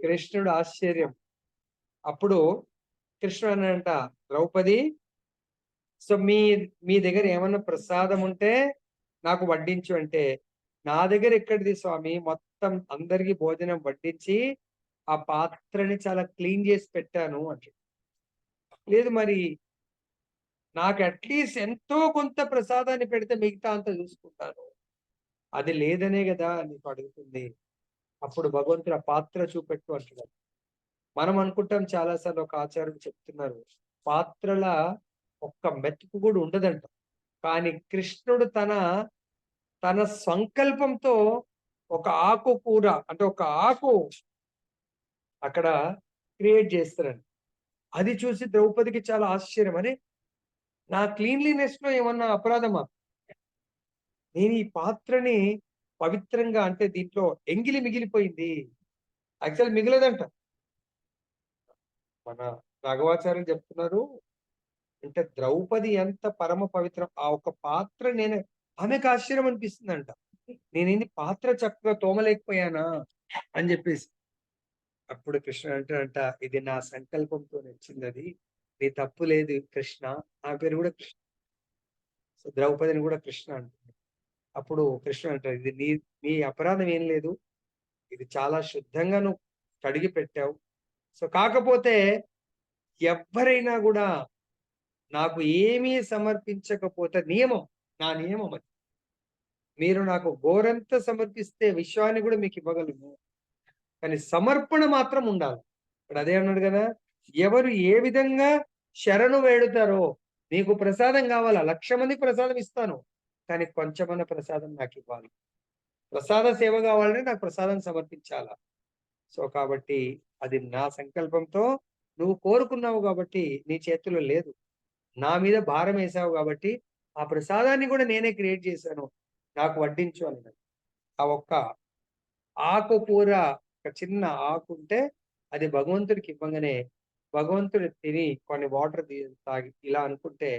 Speaker 1: కృష్ణుడు ఆశ్చర్యం. అప్పుడు కృష్ణుడు అనంట, ద్రౌపది, సో మీ దగ్గర ఏమన్నా ప్రసాదం ఉంటే నాకు వడ్డించు అంటే, నా దగ్గర ఎక్కడిది స్వామి, మొత్తం అందరికి భోజనం వడ్డించి ఆ పాత్రని చాలా క్లీన్ చేసి పెట్టాను అంటే. లేదు మరి నాకు అట్లీస్ట్ ఎంతో కొంత ప్రసాదాన్ని పెడితే మిగతా అంత చూసుకుంటాను, అది లేదనే కదా నీకు అడుగుతుంది. అప్పుడు భగవంతుడు ఆ పాత్ర చూపెట్టు అంటున్నాడు. మనం అనుకుంటాం చాలాసార్లు, ఒక ఆచార్యుడు చెప్తున్నారు, పాత్రల ఒక్క మెతుకు కూడా ఉండదంట. కానీ కృష్ణుడు తన సంకల్పంతో ఒక ఆకు కూర అంటే ఒక ఆకు అక్కడ క్రియేట్ చేస్తారండి. అది చూసి ద్రౌపదికి చాలా ఆశ్చర్యం. అని నా క్లీన్లీనెస్ లో ఏమన్నా అపరాధమా? నేను ఈ పాత్రని పవిత్రంగా అంటే దీంట్లో ఎంగిలి మిగిలిపోయింది, యాక్చువల్ మిగిలదంట. మన రాఘవాచార్యులు చెప్తున్నారు, అంటే ద్రౌపది ఎంత పరమ పవిత్రం, ఆ ఒక పాత్ర నేను, ఆమెకు ఆశ్చర్యం అనిపిస్తుందంట, నేనేంది పాత్ర చక్కగా తోమలేకపోయానా అని చెప్పేసి. అప్పుడు కృష్ణ అంటాడంట, ఇది నా సంకల్పంతో నచ్చింది, అది నీ తప్పు లేదు కృష్ణ. ఆ పేరు కూడా కృష్ణ, సో ద్రౌపదిని కూడా కృష్ణ అంటుంది. అప్పుడు కృష్ణ అంటాడు, ఇది నీ అపరాధం ఏం లేదు, ఇది చాలా శుద్ధంగా నువ్వు కడిగి పెట్టావు. సో కాకపోతే ఎవ్వరైనా కూడా నాకు ఏమీ సమర్పించకపోతే నియమం, నా నియమం అది, మీరు నాకు గోరంత సమర్పిస్తే విశ్వాన్ని కూడా మీకు ఇవ్వగలను, కానీ సమర్పణ మాత్రం ఉండాలి. ఇప్పుడు అదే అన్నాడు కదా, ఎవరు ఏ విధంగా శరణు వేడుతారో, నీకు ప్రసాదం కావాలా 1,00,000 మందికి ప్రసాదం ఇస్తాను, కానీ కొంచెమన్న ప్రసాదం నాకు ఇవ్వాలి. ప్రసాద సేవ కావాలంటే నాకు ప్రసాదం సమర్పించాలా. సో కాబట్టి అది నా సంకల్పంతో నువ్వు కోరుకున్నావు కాబట్టి నీ చేతిలో లేదు, నా మీద భారం వేసావు కాబట్టి ఆ ప్రసాదాన్ని కూడా నేనే క్రియేట్ చేశాను, నాకు వడ్డించు అన్నాడు. ఆ ఒక్క ఆకు కూర, ఒక చిన్న ఆకు ఉంటే అది భగవంతుడికి ఇవ్వగానే భగవంతుడు తిని కొన్ని వాటర్ తాగి ఇలా అనుకుంటే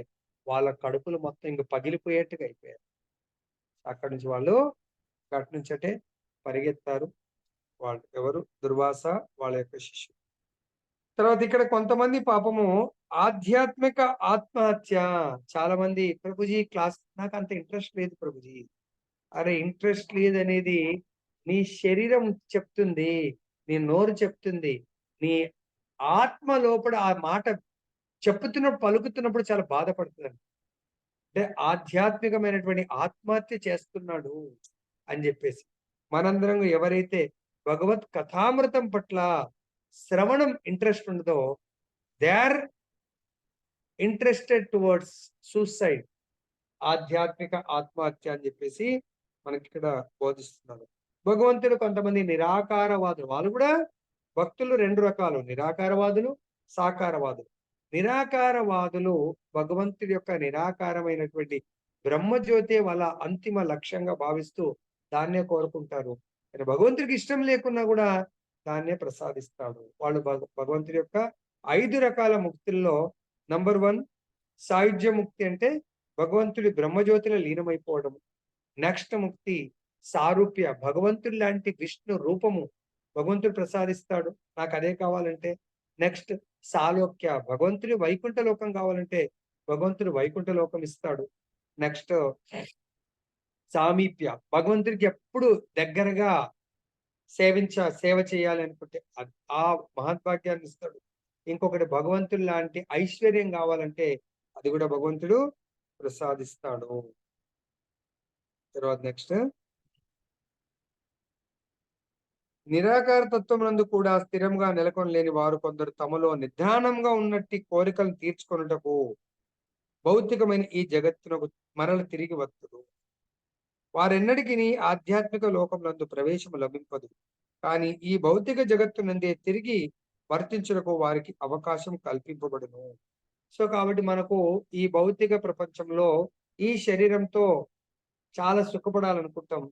Speaker 1: వాళ్ళ కడుపులు మొత్తం ఇంక పగిలిపోయేట్టుగా అయిపోయారు. అక్కడి నుంచి వాళ్ళు అక్కడి నుంచి అంటే పరిగెత్తారు. వాళ్ళు ఎవరు? దుర్వాస వాళ్ళ యొక్క శిష్యులు. తర్వాత ఇక్కడ కొంతమంది పాపము ఆధ్యాత్మిక ఆత్మహత్య. చాలా మంది, ప్రభుజీ క్లాస్ నాకు అంత ఇంట్రెస్ట్ లేదు ప్రభుజీ. అరే ఇంట్రెస్ట్ లేదనేది నీ శరీరం చెప్తుంది, నీ నోరు చెప్తుంది, నీ ఆత్మ లోపల ఆ మాట పలుకుతున్నప్పుడు చాలా బాధపడుతుందండి. అంటే ఆధ్యాత్మికమైనటువంటి ఆత్మహత్య చేస్తున్నాడు అని చెప్పేసి. మనందరం ఎవరైతే భగవత్ కథామృతం పట్ల శ్రవణం ఇంట్రెస్ట్ ఉండదో, they are interested towards suicide, ఆధ్యాత్మిక ఆత్మహత్య అని చెప్పేసి మనకిక్కడ బోధిస్తున్నారు. భగవంతుడు కొంతమంది నిరాకారవాదులు, వాళ్ళు కూడా భక్తులు 2 రకాలు, నిరాకారవాదులు, సాకారవాదులు. నిరాకారవాదులు భగవంతుడి యొక్క నిరాకారమైనటువంటి బ్రహ్మజ్యోతే వాళ్ళ అంతిమ లక్ష్యంగా భావిస్తూ దాన్నే కోరుకుంటారు. కానీ భగవంతుడికి ఇష్టం లేకున్నా కూడా దాన్నే ప్రసాదిస్తాడు. వాళ్ళు భగవంతుడి యొక్క 5 రకాల ముక్తుల్లో నంబర్ 1 సాయుధ్య ముక్తి, అంటే భగవంతుడి బ్రహ్మజ్యోతిలో లీనమైపోవడం. నెక్స్ట్ ముక్తి సారూప్య, భగవంతుడి లాంటి విష్ణు రూపము భగవంతుడు ప్రసాదిస్తాడు, నాకు అదే కావాలంటే. నెక్స్ట్ సాలోక్య, భగవంతుడి వైకుంఠ లోకం కావాలంటే భగవంతుడు వైకుంఠ లోకం ఇస్తాడు. నెక్స్ట్ సామీప్య, భగవంతుడికి ఎప్పుడు దగ్గరగా సేవ చేయాలి అనుకుంటే ఆ మహద్భాగ్యాన్ని ఇస్తాడు. ఇంకొకటి భగవంతుడు లాంటి ఐశ్వర్యం కావాలంటే అది కూడా భగవంతుడు ప్రసాదిస్తాడు. తర్వాత నెక్స్ట్ నిరాకార తత్వమునందు కూడా స్థిరంగా నెలకొని లేని వారు కొందరు తమలో నిద్రాణంగా ఉన్నట్టి కోరికలను తీర్చుకొనుటకు భౌతికమైన ఈ జగత్తునకు మరల తిరిగి వత్తుడు. వారెన్నడికి ఆధ్యాత్మిక లోకమునందు ప్రవేశము లభింపదు, కానీ ఈ భౌతిక జగత్తునందే తిరిగి వర్తించుటకు వారికి అవకాశం కల్పింపబడును. సో కాబట్టి మనకు ఈ భౌతిక ప్రపంచంలో ఈ శరీరంతో చాలా సుఖపడాలనుకుంటాం.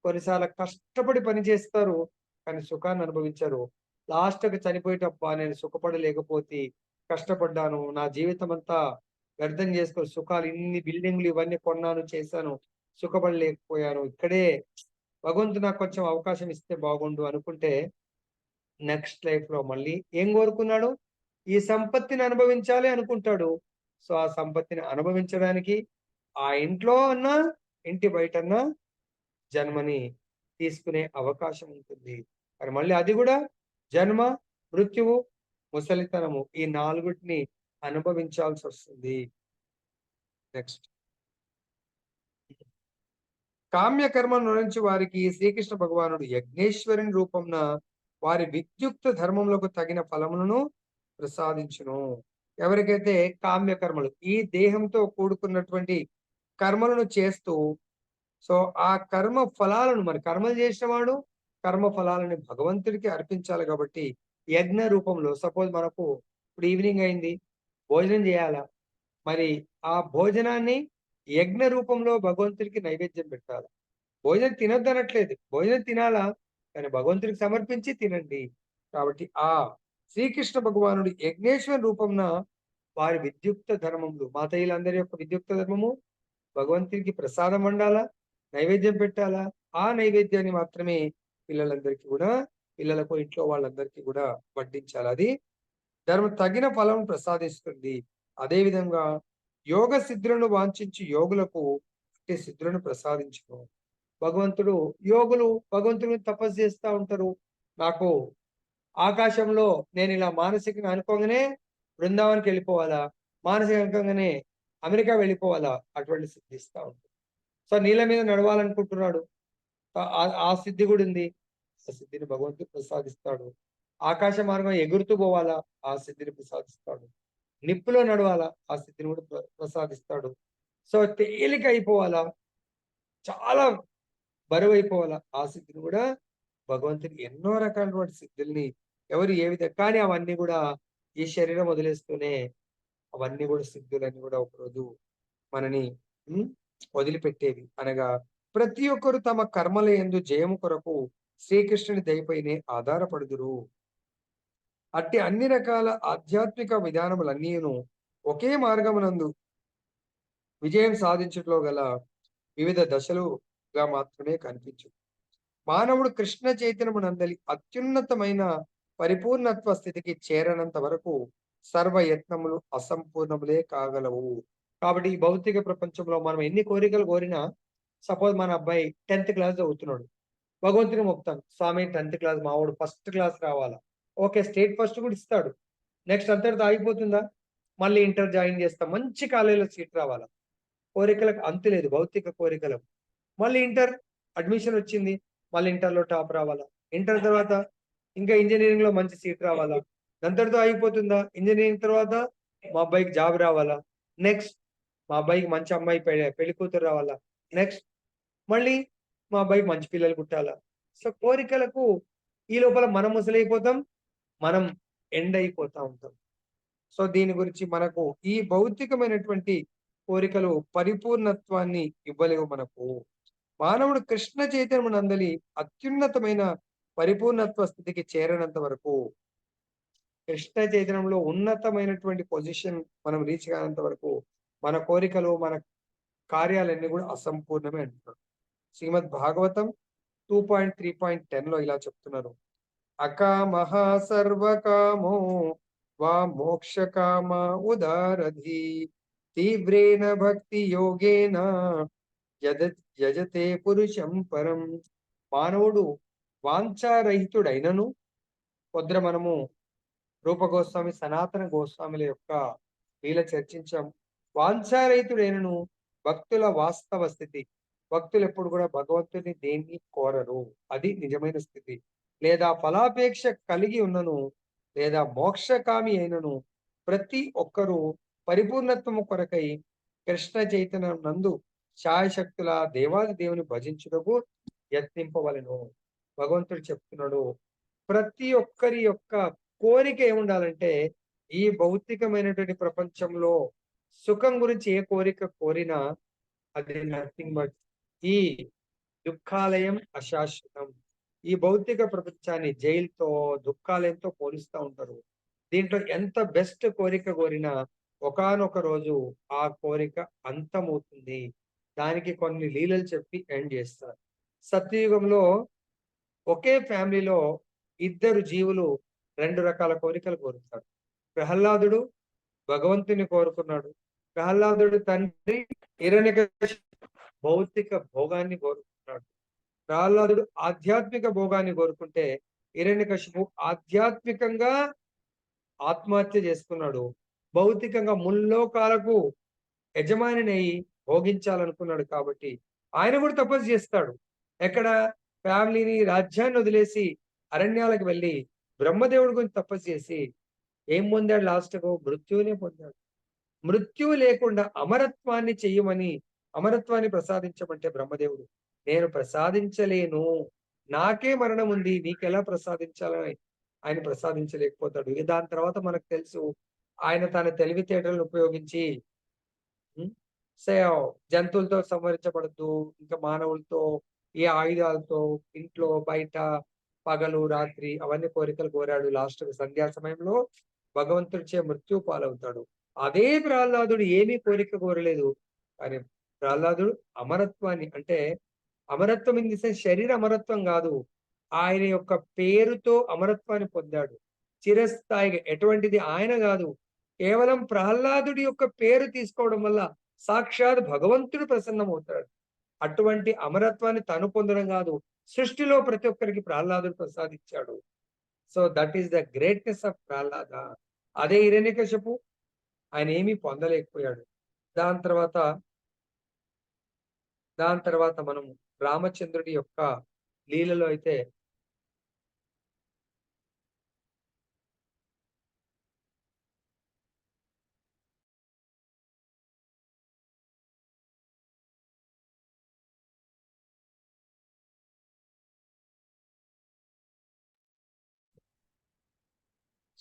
Speaker 1: కొన్నిసార్లు కష్టపడి పని చేస్తారు, కానీ సుఖాన్ని అనుభవించరు. లాస్ట్‌కి చనిపోయేటప్ప నేను సుఖపడలేకపోతే, కష్టపడ్డాను, నా జీవితం అంతా వ్యర్థం చేసుకొని సుఖాలు ఇన్ని బిల్డింగ్‌లు ఇవన్నీ కొన్నాను, చేశాను, సుఖపడలేకపోయాను. ఇక్కడే భగవంతుడు నాకు కొంచెం అవకాశం ఇస్తే బాగుండు అనుకుంటే, నెక్స్ట్ లైఫ్‌లో మళ్ళీ ఏం కోరుకున్నాడు? ఈ సంపత్తిని అనుభవించాలి అనుకుంటాడు. సో, ఆ సంపత్తిని అనుభవించడానికి ఆ ఇంట్లో అన్నా, ఇంటి బయటన్నా జన్మని తీసుకునే అవకాశం ఉంటుంది. కానీ మళ్ళీ అది కూడా జన్మ, మృత్యువు, ముసలితనము, ఈ 4టిని అనుభవించాల్సి వస్తుంది. నెక్స్ట్ కామ్య కర్మను నుంచి వారికి శ్రీకృష్ణ భగవానుడు యజ్ఞేశ్వరుని రూపంన వారి విద్యుక్త ధర్మములకు తగిన ఫలములను ప్రసాదించును. ఎవరికైతే కామ్య కర్మలు, ఈ దేహంతో కూడుకున్నటువంటి కర్మలను చేస్తూ, సో ఆ కర్మ ఫలాలను, మరి కర్మలు చేసిన వాడు కర్మ ఫలాలని భగవంతుడికి అర్పించాలి కాబట్టి యజ్ఞ రూపంలో, సపోజ్ మనకు ఇప్పుడు ఈవినింగ్ అయింది, భోజనం చేయాలా, మరి ఆ భోజనాన్ని యజ్ఞ రూపంలో భగవంతుడికి నైవేద్యం పెట్టాలి. భోజనం తినొద్దు అనట్లేదు, భోజనం తినాలా, కానీ భగవంతుడికి సమర్పించి తినండి. కాబట్టి ఆ శ్రీకృష్ణ భగవానుడి యజ్ఞేశ్వర రూపంన వారి విద్యుక్త ధర్మములు, మాతయ్యలందరి యొక్క విద్యుక్త ధర్మము భగవంతుడికి ప్రసాదం వండాలా, నైవేద్యం పెట్టాలా, ఆ నైవేద్యాన్ని మాత్రమే పిల్లలందరికీ కూడా, పిల్లలకు ఇంట్లో వాళ్ళందరికీ కూడా వడ్డించాలి. అది తగిన ఫలం ప్రసాదిస్తుంది. అదేవిధంగా యోగ సిద్ధులను వాంఛించి యోగులకు అట్టి సిద్ధులను ప్రసాదించును. భగవంతుడు, యోగులు భగవంతుడిని తపస్సు చేస్తూ ఉంటారు. నాకు ఆకాశంలో నేను ఇలా మానసికంగా అనుకోగానే బృందావనికి వెళ్ళిపోవాలా, మానసికంగా అనుకోగానే అమెరికా వెళ్ళిపోవాలా, అటువంటి సిద్ధిస్తూ ఉంటుంది. సో నీళ్ళ మీద నడవాలనుకుంటున్నాడు, ఆ సిద్ధి కూడా ఉంది, ఆ సిద్ధిని భగవంతుడు ప్రసాదిస్తాడు. ఆకాశ మార్గం ఎగురుతూ పోవాలా, ఆ సిద్ధిని ప్రసాదిస్తాడు. నిప్పులో నడవాలా, ఆ సిద్ధిని కూడా ప్రసాదిస్తాడు. సో తేలిక అయిపోవాలా, చాలా బరువు అయిపోవాలా, ఆ సిద్ధిని కూడా భగవంతుని ఎన్నో రకాలైనటువంటి సిద్ధుల్ని ఎవరు ఏ విధంగా, కానీ అవన్నీ కూడా ఈ శరీరం వదిలేస్తూనే అవన్నీ కూడా సిద్ధులన్నీ కూడా ఒకరోజు మనని వదిలిపెట్టేవి. అనగా ప్రతి ఒక్కరు తమ కర్మల యందు జయము కొరకు శ్రీకృష్ణుని దయపైనే ఆధారపడుదురు. అట్టి అన్ని రకాల ఆధ్యాత్మిక విధానములన్నీను ఒకే మార్గమునందు విజయం సాధించట్లో గల వివిధ దశలుగా మాత్రమే కనిపించు. మానవుడు కృష్ణ చైతన్యమునందలి అత్యున్నతమైన పరిపూర్ణత్వ స్థితికి చేరనంత వరకు సర్వ యత్నములు అసంపూర్ణములే కాగలవు. కాబట్టి ఈ భౌతిక ప్రపంచంలో మనం ఎన్ని కోరికలు కోరినా, సపోజ్ మన అబ్బాయి 10th క్లాస్ చదువుతున్నాడు, భగవంతుని మొక్కుతాను, స్వామి 10th క్లాస్ మావాడు ఫస్ట్ క్లాస్ రావాలా, ఓకే స్టేట్ ఫస్ట్ కూడా ఇస్తాడు. నెక్స్ట్ అంతటితో ఆగిపోతుందా? మళ్ళీ ఇంటర్ జాయిన్ చేస్తాం, మంచి కాలేజీలో సీట్ రావాలా, కోరికలకు అంతు లేదు, భౌతిక కోరికలకు. మళ్ళీ ఇంటర్ అడ్మిషన్ వచ్చింది, మళ్ళీ ఇంటర్లో టాప్ రావాలా, ఇంటర్ తర్వాత ఇంకా ఇంజనీరింగ్ లో మంచి సీట్ రావాలా, అంతటితో అయిపోతుందా? ఇంజనీరింగ్ తర్వాత మా అబ్బాయికి జాబ్ రావాలా, నెక్స్ట్ మా అబ్బాయికి మంచి అమ్మాయి పెళ్లి కూతురు రావాలా, నెక్స్ట్ మళ్ళీ మా అబ్బాయికి మంచి పిల్లలు పుట్టాలా. సో కోరికలకు ఈ లోపల మనం ముసలైపోతాం, మనం ఎండ్ అయిపోతా ఉంటాం. సో దీని గురించి మనకు ఈ భౌతికమైనటువంటి కోరికలు పరిపూర్ణత్వాన్ని ఇవ్వలేవు మనకు. మానవుడు కృష్ణ చైతన్యమునందలి అత్యున్నతమైన పరిపూర్ణత్వ స్థితికి చేరనంత వరకు, కృష్ణ చైతన్యంలో ఉన్నతమైనటువంటి పొజిషన్ మనం రీచ్ కానంత వరకు మన కోరికలు, మన కార్యాలన్నీ కూడా అసంపూర్ణమే అంటున్నారు. శ్రీమద్ భాగవతం 2.3.10 లో ఇలా చెప్తున్నారు. అకామః సర్వకామో వా మోక్షకామ ఉదారధి తీవ్రేణ భక్తి యోగేన యజతే పురుషం పరం. మానవుడు వాంఛారహితుడైనను, పొద్దున మనము రూప గోస్వామి, సనాతన గోస్వాముల యొక్క లీల చర్చించాం. వాంఛారహితుడైనను భక్తుల వాస్తవ స్థితి. భక్తులు ఎప్పుడు కూడా భగవంతుని దేన్ని కోరరు, అది నిజమైన స్థితి. లేదా ఫలాపేక్ష కలిగి ఉన్నను, లేదా మోక్షకామి అయినను ప్రతి ఒక్కరూ పరిపూర్ణత్వము కొరకై కృష్ణ చైతన్యం నందు ఛాయశక్తుల దేవాది దేవుని భజించుటకు యత్నింపవలను. భగవంతుడు చెప్తున్నాడు, ప్రతి ఒక్కరి యొక్క కోరిక ఏముండాలంటే, ఈ భౌతికమైనటువంటి ప్రపంచంలో సుఖం గురించి ఏ కోరిక కోరినా అది నథింగ్ బట్ ఈ దుఃఖాలయం అశాశ్వతం. ఈ భౌతిక ప్రపంచాన్ని జైలుతో, దుఃఖాలయంతో పోలిస్తూ ఉంటారు. దీంట్లో ఎంత బెస్ట్ కోరిక కోరినా ఒకానొక రోజు ఆ కోరిక అంతమవుతుంది. దానికి కొన్ని లీలలు చెప్పి ఎండ్ చేస్తారు. సత్యయుగంలో ఒకే ఫ్యామిలీలో ఇద్దరు జీవులు రెండు రకాల కోరికలు కోరుతారు. ప్రహ్లాదుడు భగవంతుని కోరుకున్నాడు. ప్రహ్లాదుడు తండ్రి హిరణ్యకశిపుడు భౌతిక భోగాన్ని కోరుకున్నాడు. ప్రహ్లాదుడు ఆధ్యాత్మిక భోగాన్ని కోరుకుంటే హిరణ్యకశిపు ఆధ్యాత్మికంగా ఆత్మహత్య చేసుకున్నాడు. భౌతికంగా ముల్లోకాలకు యజమానినై భోగించాలనుకున్నాడు. కాబట్టి ఆయన కూడా తపస్సు చేస్తాడు. ఎక్కడ? ఫ్యామిలీని, రాజ్యాన్ని వదిలేసి అరణ్యాలకు వెళ్ళి బ్రహ్మదేవుడి గురించి తపస్సు చేసి ఏం పొందాడు? లాస్ట్కు మృత్యువునే పొందాడు. మృత్యువు లేకుండా అమరత్వాన్ని చెయ్యమని, అమరత్వాన్ని ప్రసాదించమంటే బ్రహ్మదేవుడు నేను ప్రసాదించలేను, నాకే మరణం ఉంది, నీకెలా ప్రసాదించాలని ఆయన ప్రసాదించలేకపోతాడు. ఇక దాని తర్వాత మనకు తెలుసు, ఆయన తన తెలివితేటలను ఉపయోగించి సే జంతువులతో సంహరించబడద్దు, ఇంకా మానవులతో, ఏ ఆయుధాలతో, ఇంట్లో బయట పగలు రాత్రి అవన్నీ కోరికలు కోరాడు. లాస్ట్ సంధ్యా సమయంలో భగవంతుడిచే మృత్యు పాలవుతాడు. అదే ప్రహ్లాదుడు ఏమీ కోరిక కోరలేదు, కానీ ప్రహ్లాదుడు అమరత్వాన్ని, అంటే అమరత్వం ఇన్ ది సెన్స్ శరీర అమరత్వం కాదు, ఆయన యొక్క పేరుతో అమరత్వాన్ని పొందాడు చిరస్థాయిగా. ఎటువంటిది ఆయన కాదు, కేవలం ప్రహ్లాదుడి యొక్క పేరు తీసుకోవడం వల్ల సాక్షాత్ భగవంతుడు ప్రసన్నమవుతాడు. అటువంటి అమరత్వాన్ని తను పొందడం కాదు, సృష్టిలో ప్రతి ఒక్కరికి ప్రహ్లాదుడు ప్రసాదించాడు. So that is the greatness of Prahlada. అదే హిరణ్యకశిపు ఆయన ఏమీ పొందలేకపోయాడు. దాని తర్వాత మనం రామచంద్రుడి యొక్క లీలలో అయితే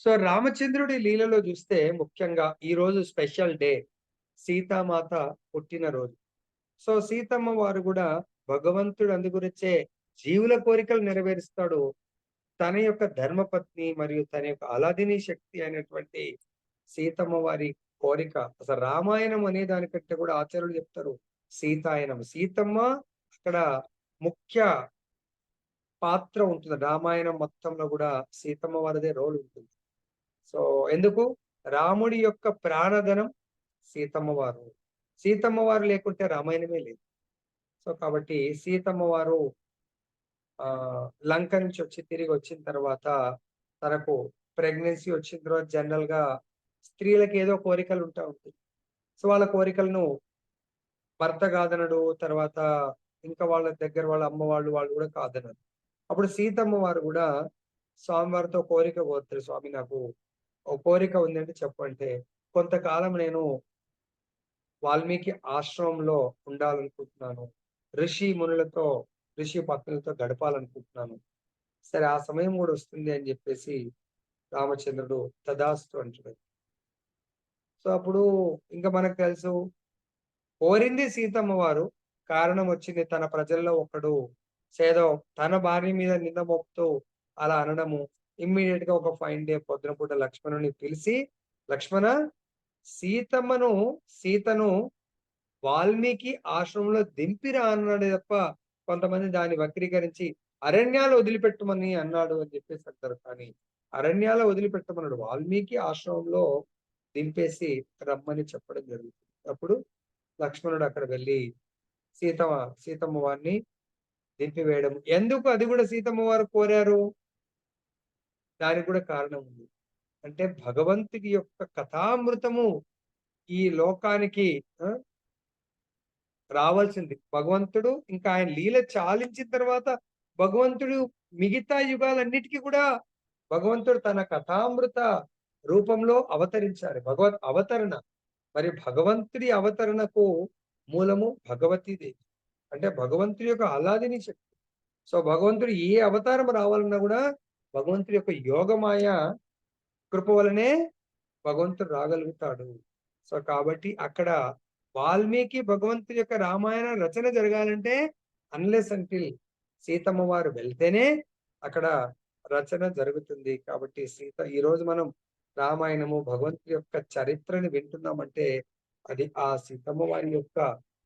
Speaker 1: సో రామచంద్రుడి లీలలో చూస్తే ముఖ్యంగా ఈ రోజు స్పెషల్ డే, సీతామాత పుట్టిన రోజు. సో సీతమ్మ వారు కూడా భగవంతుడు అందుగురించే జీవుల కోరికలు నెరవేరుస్తాడు. తన యొక్క ధర్మపత్ని మరియు తన యొక్క అలాదిని శక్తి అయినటువంటి సీతమ్మ వారి కోరిక, అసలు రామాయణం అనే దానికంటే కూడా ఆచార్యులు చెప్తారు సీతాయనం. సీతమ్మ అక్కడ ముఖ్య పాత్ర ఉంటుంది. రామాయణం మొత్తంలో కూడా సీతమ్మ వారిదే రోల్ ఉంటుంది. సో ఎందుకు? రాముడి యొక్క ప్రాణధనం సీతమ్మ వారు. సీతమ్మ వారు లేకుంటే రామాయణమే లేదు. సో కాబట్టి సీతమ్మ వారు లంక నుంచి వచ్చి తిరిగి వచ్చిన తర్వాత తనకు ప్రెగ్నెన్సీ వచ్చిన తర్వాత జనరల్ గా స్త్రీలకు ఏదో కోరికలు ఉంటాయి. సో వాళ్ళ కోరికలను భర్త కాదనడు. తర్వాత ఇంకా వాళ్ళ దగ్గర వాళ్ళ అమ్మ వాళ్ళు కూడా కాదనరు. అప్పుడు సీతమ్మ వారు కూడా స్వామివారితో కోరిక కోరుతారు. స్వామి నాకు ఓ కోరిక ఉందంటే చెప్పంటే, కొంతకాలం నేను వాల్మీకి ఆశ్రమంలో ఉండాలనుకుంటున్నాను. ఋషి మునులతో, ఋషి పత్నులతో గడపాలనుకుంటున్నాను. సరే ఆ సమయం కూడా వస్తుంది అని చెప్పేసి రామచంద్రుడు తథాస్తు అంటాడు. సో అప్పుడు ఇంకా మనకు తెలుసు, కోరింది సీతమ్మ వారు. కారణం వచ్చింది తన ప్రజల్లో ఒకడు ఏదో తన భార్య మీద నింద మోపుతూ అలా అనడము. ఇమ్మీడియేట్ గా ఒక ఫైన్ డే పొద్దున పూట లక్ష్మణుని పిలిచి, లక్ష్మణ, సీతమ్మను సీతను వాల్మీకి ఆశ్రమంలో దింపిరా అన్నాడు తప్ప, కొంతమంది దాన్ని వక్రీకరించి అరణ్యాలు వదిలిపెట్టమని అన్నాడు అని చెప్పేసి అంటారు. కానీ అరణ్యాలు వదిలిపెట్టమన్నాడు. వాల్మీకి ఆశ్రమంలో దింపేసి రమ్మని చెప్పడం జరుగుతుంది. అప్పుడు లక్ష్మణుడు అక్కడ వెళ్ళి సీతమ్మ వారిని దింపివేయడం. ఎందుకు అది కూడా సీతమ్మ వారు కోరారు? దానికి కూడా కారణం ఉంది. అంటే భగవంతుడి యొక్క కథామృతము ఈ లోకానికి రావాల్సింది. భగవంతుడు ఇంకా ఆయన లీల చాలించిన తర్వాత భగవంతుడు మిగతా యుగాలన్నిటికీ కూడా భగవంతుడు తన కథామృత రూపంలో అవతరించారు. భగవత్ అవతరణ. మరి భగవంతుడి అవతరణకు మూలము భగవతీదేవి. అంటే భగవంతుడి యొక్క ఆహ్లాదిని శక్తి. సో భగవంతుడు ఏ అవతారం రావాలన్నా కూడా భగవంతుడి యొక్క యోగమాయ కృప వలనే భగవంతుడు రాగలుగుతాడు. సో కాబట్టి అక్కడ వాల్మీకి భగవంతుడి యొక్క రామాయణ రచన జరగాలంటే అన్లెస్ అంటిల్ సీతమ్మ వారు వెళ్తేనే అక్కడ రచన జరుగుతుంది. కాబట్టి ఈ రోజు మనం రామాయణము భగవంతుడి యొక్క చరిత్రని వింటున్నామంటే అది ఆ సీతమ్మ వారి యొక్క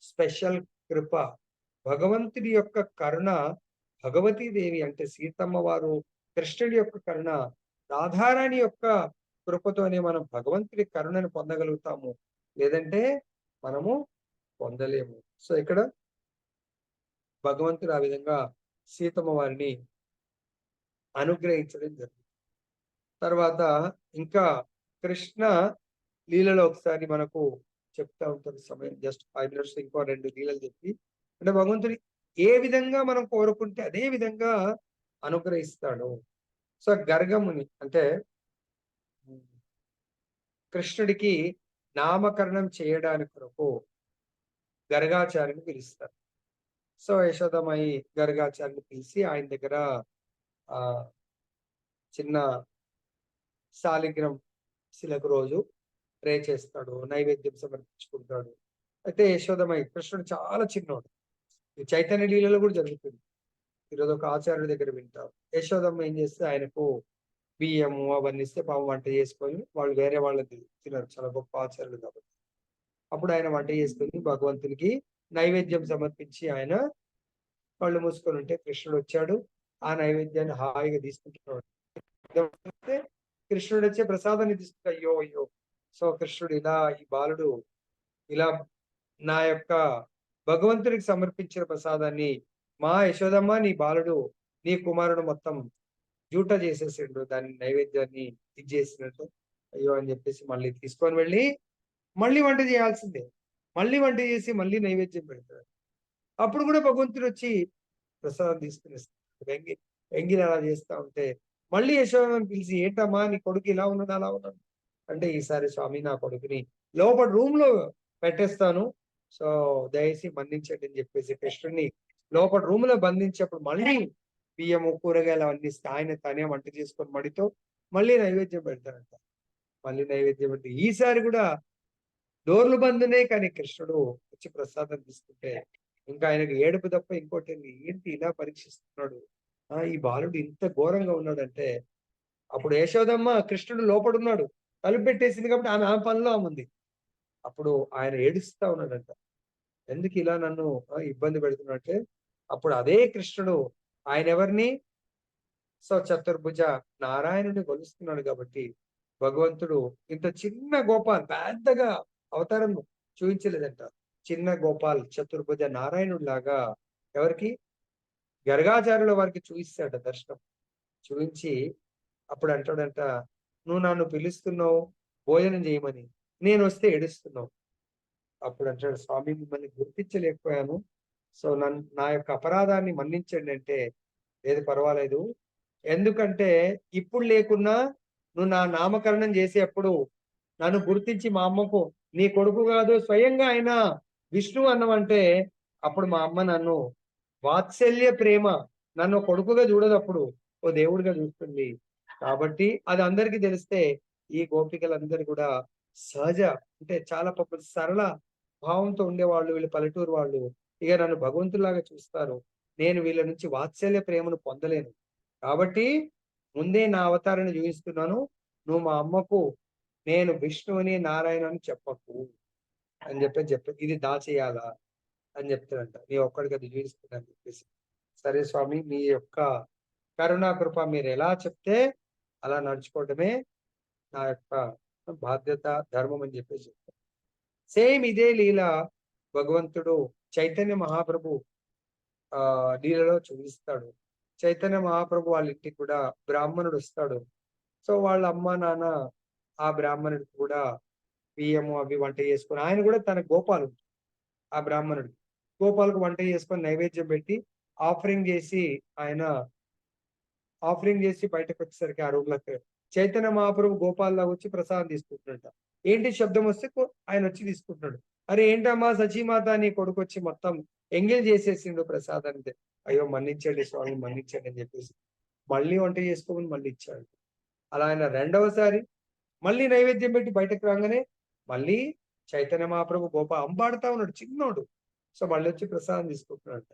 Speaker 1: స్పెషల్ కృప. భగవంతుడి యొక్క కరుణ, భగవతీదేవి అంటే సీతమ్మ వారు, కృష్ణుడి యొక్క కరుణ, రాధారాణి యొక్క కృపతోనే మనం భగవంతుడి కరుణను పొందగలుగుతాము. లేదంటే మనము పొందలేము. సో ఇక్కడ భగవంతుడు ఆ విధంగా సీతమ్మ వారిని అనుగ్రహించడం జరిగింది. తర్వాత ఇంకా కృష్ణ లీలలో ఒకసారి మనకు చెప్తా ఉంటారు. సమయం జస్ట్ 5 minutes ఇంకో 2 లీలలు చెప్పి, అంటే భగవంతుడు ఏ విధంగా మనం కోరుకుంటే అదే విధంగా అనుగ్రహిస్తాడు. సో గర్గముని అంటే కృష్ణుడికి నామకరణం చేయడానికి కొరకు గర్గాచార్యుని పిలుస్తారు. సో యశోదమాయి గర్గాచార్యుని పిలిచి ఆయన దగ్గర ఆ చిన్న శాలిగ్రం శిలకు రోజు ప్రే చేస్తాడు, నైవేద్యం సమర్పించుకుంటాడు. అయితే యశోదమాయి, కృష్ణుడు చాలా చిన్నోడు. ఈ చైతన్య లీలలో కూడా జరుగుతుంది. ఈరోజు ఒక ఆచార్యుడి దగ్గర వింటారు. యశోదమ్మ ఏం చేస్తే ఆయనకు బియ్యము అవన్నీ ఇస్తే పాపం వంట చేసుకొని, వాళ్ళు వేరే వాళ్ళది తినరు, చాలా గొప్ప ఆచార్యులు కాబట్టి. అప్పుడు ఆయన వంట చేసుకొని భగవంతునికి నైవేద్యం సమర్పించి ఆయన కళ్ళు మూసుకొని ఉంటే కృష్ణుడు వచ్చాడు. ఆ నైవేద్యాన్ని హాయిగా తీసుకుంటున్నాడు. కృష్ణుడు వచ్చే ప్రసాదాన్ని తీసుకుంటా, అయ్యో అయ్యో. సో కృష్ణుడు ఇలా, ఈ బాలుడు ఇలా నా యొక్క భగవంతుడికి సమర్పించిన ప్రసాదాన్ని మా యశోదమ్మ నీ బాలుడు, నీ కుమారుడు మొత్తం జూట చేసేసిండు, దాని నైవేద్యాన్ని ఇది చేసినట్టు. అయ్యో అని చెప్పేసి మళ్ళీ తీసుకొని వెళ్ళి మళ్ళీ వంట చేయాల్సిందే. మళ్ళీ వంట చేసి మళ్ళీ నైవేద్యం పెడతాడు. అప్పుడు కూడా భగవంతుడు వచ్చి ప్రసాదం తీసుకుని వెంగిని అలా చేస్తా ఉంటే మళ్ళీ యశోదమ్మని పిలిచి, ఏంటమ్మా నీ కొడుకు ఇలా ఉన్నాడు అలా ఉన్నాడు అంటే, ఈసారి స్వామి నా కొడుకుని లోపల రూమ్ లో పెట్టేస్తాను, సో దయచేసి మన్నించండి అని చెప్పేసి కృష్ణుడిని లోపల రూమ్ లో బంధించేప్పుడు మళ్ళీ బియ్యము కూరగాయలు అవన్నీ ఆయన తనే వంట చేసుకొని మడితో మళ్ళీ నైవేద్యం పెడతారంట. మళ్ళీ నైవేద్యం పెడితే ఈసారి కూడా డోర్లు బందునే, కానీ కృష్ణుడు వచ్చి ప్రసాదం తీసుకుంటే ఇంకా ఆయనకు ఏడుపు తప్ప ఇంకోటి ఏంటి ఇలా పరీక్షిస్తున్నాడు, ఈ బాలుడు ఇంత ఘోరంగా ఉన్నాడంటే. అప్పుడు యశోదమ్మ కృష్ణుడు లోపడున్నాడు, తలుపు పెట్టేసింది కాబట్టి ఆమె ఆ పనిలో ఆమె ఉంది. అప్పుడు ఆయన ఏడుస్తా ఉన్నాడంట, ఎందుకు ఇలా నన్ను ఇబ్బంది పెడుతున్నట్టే. అప్పుడు అదే కృష్ణుడు ఆయన ఎవరిని, సో చతుర్భుజ నారాయణుని కొలుస్తున్నాడు కాబట్టి భగవంతుడు ఇంత చిన్న గోపాల్ పెద్దగా అవతారం చూపించలేదంట. చిన్న గోపాల్ చతుర్భుజ నారాయణుడు లాగా ఎవరికి, గర్గాచార్యుల వారికి చూపిస్తాడ దర్శనం. చూపించి అప్పుడు అంటాడంట, నువ్వు నన్ను పిలుస్తున్నావు, భోజనం చేయమని. నేను వస్తే ఏడుస్తున్నావు. అప్పుడు అంటాడు, స్వామి మిమ్మల్ని గుర్తించలేకపోయాను. సో నా యొక్క అపరాధాన్ని మన్నించండి అంటే, లేదు పర్వాలేదు. ఎందుకంటే ఇప్పుడు లేకున్నా నువ్వు నా నామకరణం చేసేప్పుడు నన్ను గుర్తించి మా అమ్మకు నీ కొడుకు కాదు స్వయంగా ఆయన విష్ణువు అన్నవంటే, అప్పుడు మా అమ్మ నన్ను వాత్సల్య ప్రేమ, నన్ను కొడుకుగా చూడదు, అప్పుడు ఓ దేవుడిగా చూస్తుంది. కాబట్టి అది అందరికీ తెలిస్తే ఈ గోపికలందరూ కూడా సహజ, అంటే చాలా పాపం సరళ భావంతో ఉండేవాళ్ళు వీళ్ళు, పల్లెటూరు వాళ్ళు. ఇక నన్ను భగవంతులాగా చూస్తారు. నేను వీళ్ళ నుంచి వాత్సల్య ప్రేమను పొందలేను. కాబట్టి ముందే నా అవతారాన్ని చూపిస్తున్నాను. నువ్వు మా అమ్మకు నేను విష్ణువుని నారాయణ అని చెప్పకు అని చెప్పి ఇది దాచేయాలా అని చెప్తాడంట. నీ ఒక్కడికి అది చూపిస్తున్నా అని చెప్పేసి. సరే స్వామి, మీ యొక్క కరుణా కృప మీరు ఎలా చెప్తే అలా నడుచుకోవడమే నా యొక్క బాధ్యత, ధర్మం అని చెప్పేసి చెప్తారు. సేమ్ ఇదే లీల భగవంతుడు చైతన్య మహాప్రభు లీలలో చూపిస్తాడు. చైతన్య మహాప్రభు వాళ్ళ ఇంటికి కూడా బ్రాహ్మణుడు వస్తాడు. సో వాళ్ళ అమ్మ నాన్న ఆ బ్రాహ్మణుడికి కూడా బియ్యము అవి వంట చేసుకొని, ఆయన కూడా తన గోపాలు, ఆ బ్రాహ్మణుడు గోపాలకు వంట చేసుకొని నైవేద్యం పెట్టి ఆఫరింగ్ చేసి, ఆయన ఆఫరింగ్ చేసి బయటకు వచ్చేసరికి ఆ రూమ్ లోకి చైతన్య మహాప్రభు గోపాల్లా వచ్చి ప్రసాదం తీసుకుంటున్నట. ఏంటి శబ్దం వస్తే ఆయన వచ్చి తీసుకుంటున్నాడు. అరే ఏంటమ్మా సచీమాత, నీ కొడుకు వచ్చి మొత్తం ఎంగేజ్ చేసేసిండు ప్రసాదానికి. అయ్యో మన్నించండి స్వామి, మన్నించండి అని చెప్పేసి మళ్ళీ వంట చేసుకోమని మళ్ళీ ఇచ్చాడు. అలా ఆయన రెండవసారి మళ్ళీ నైవేద్యం పెట్టి బయటకు రాగానే మళ్ళీ చైతన్య మహాప్రభు గోపా అంబాడుతా ఉన్నాడు చిన్నోడు. సో మళ్ళీ వచ్చి ప్రసాదం తీసుకుంటున్నాడు.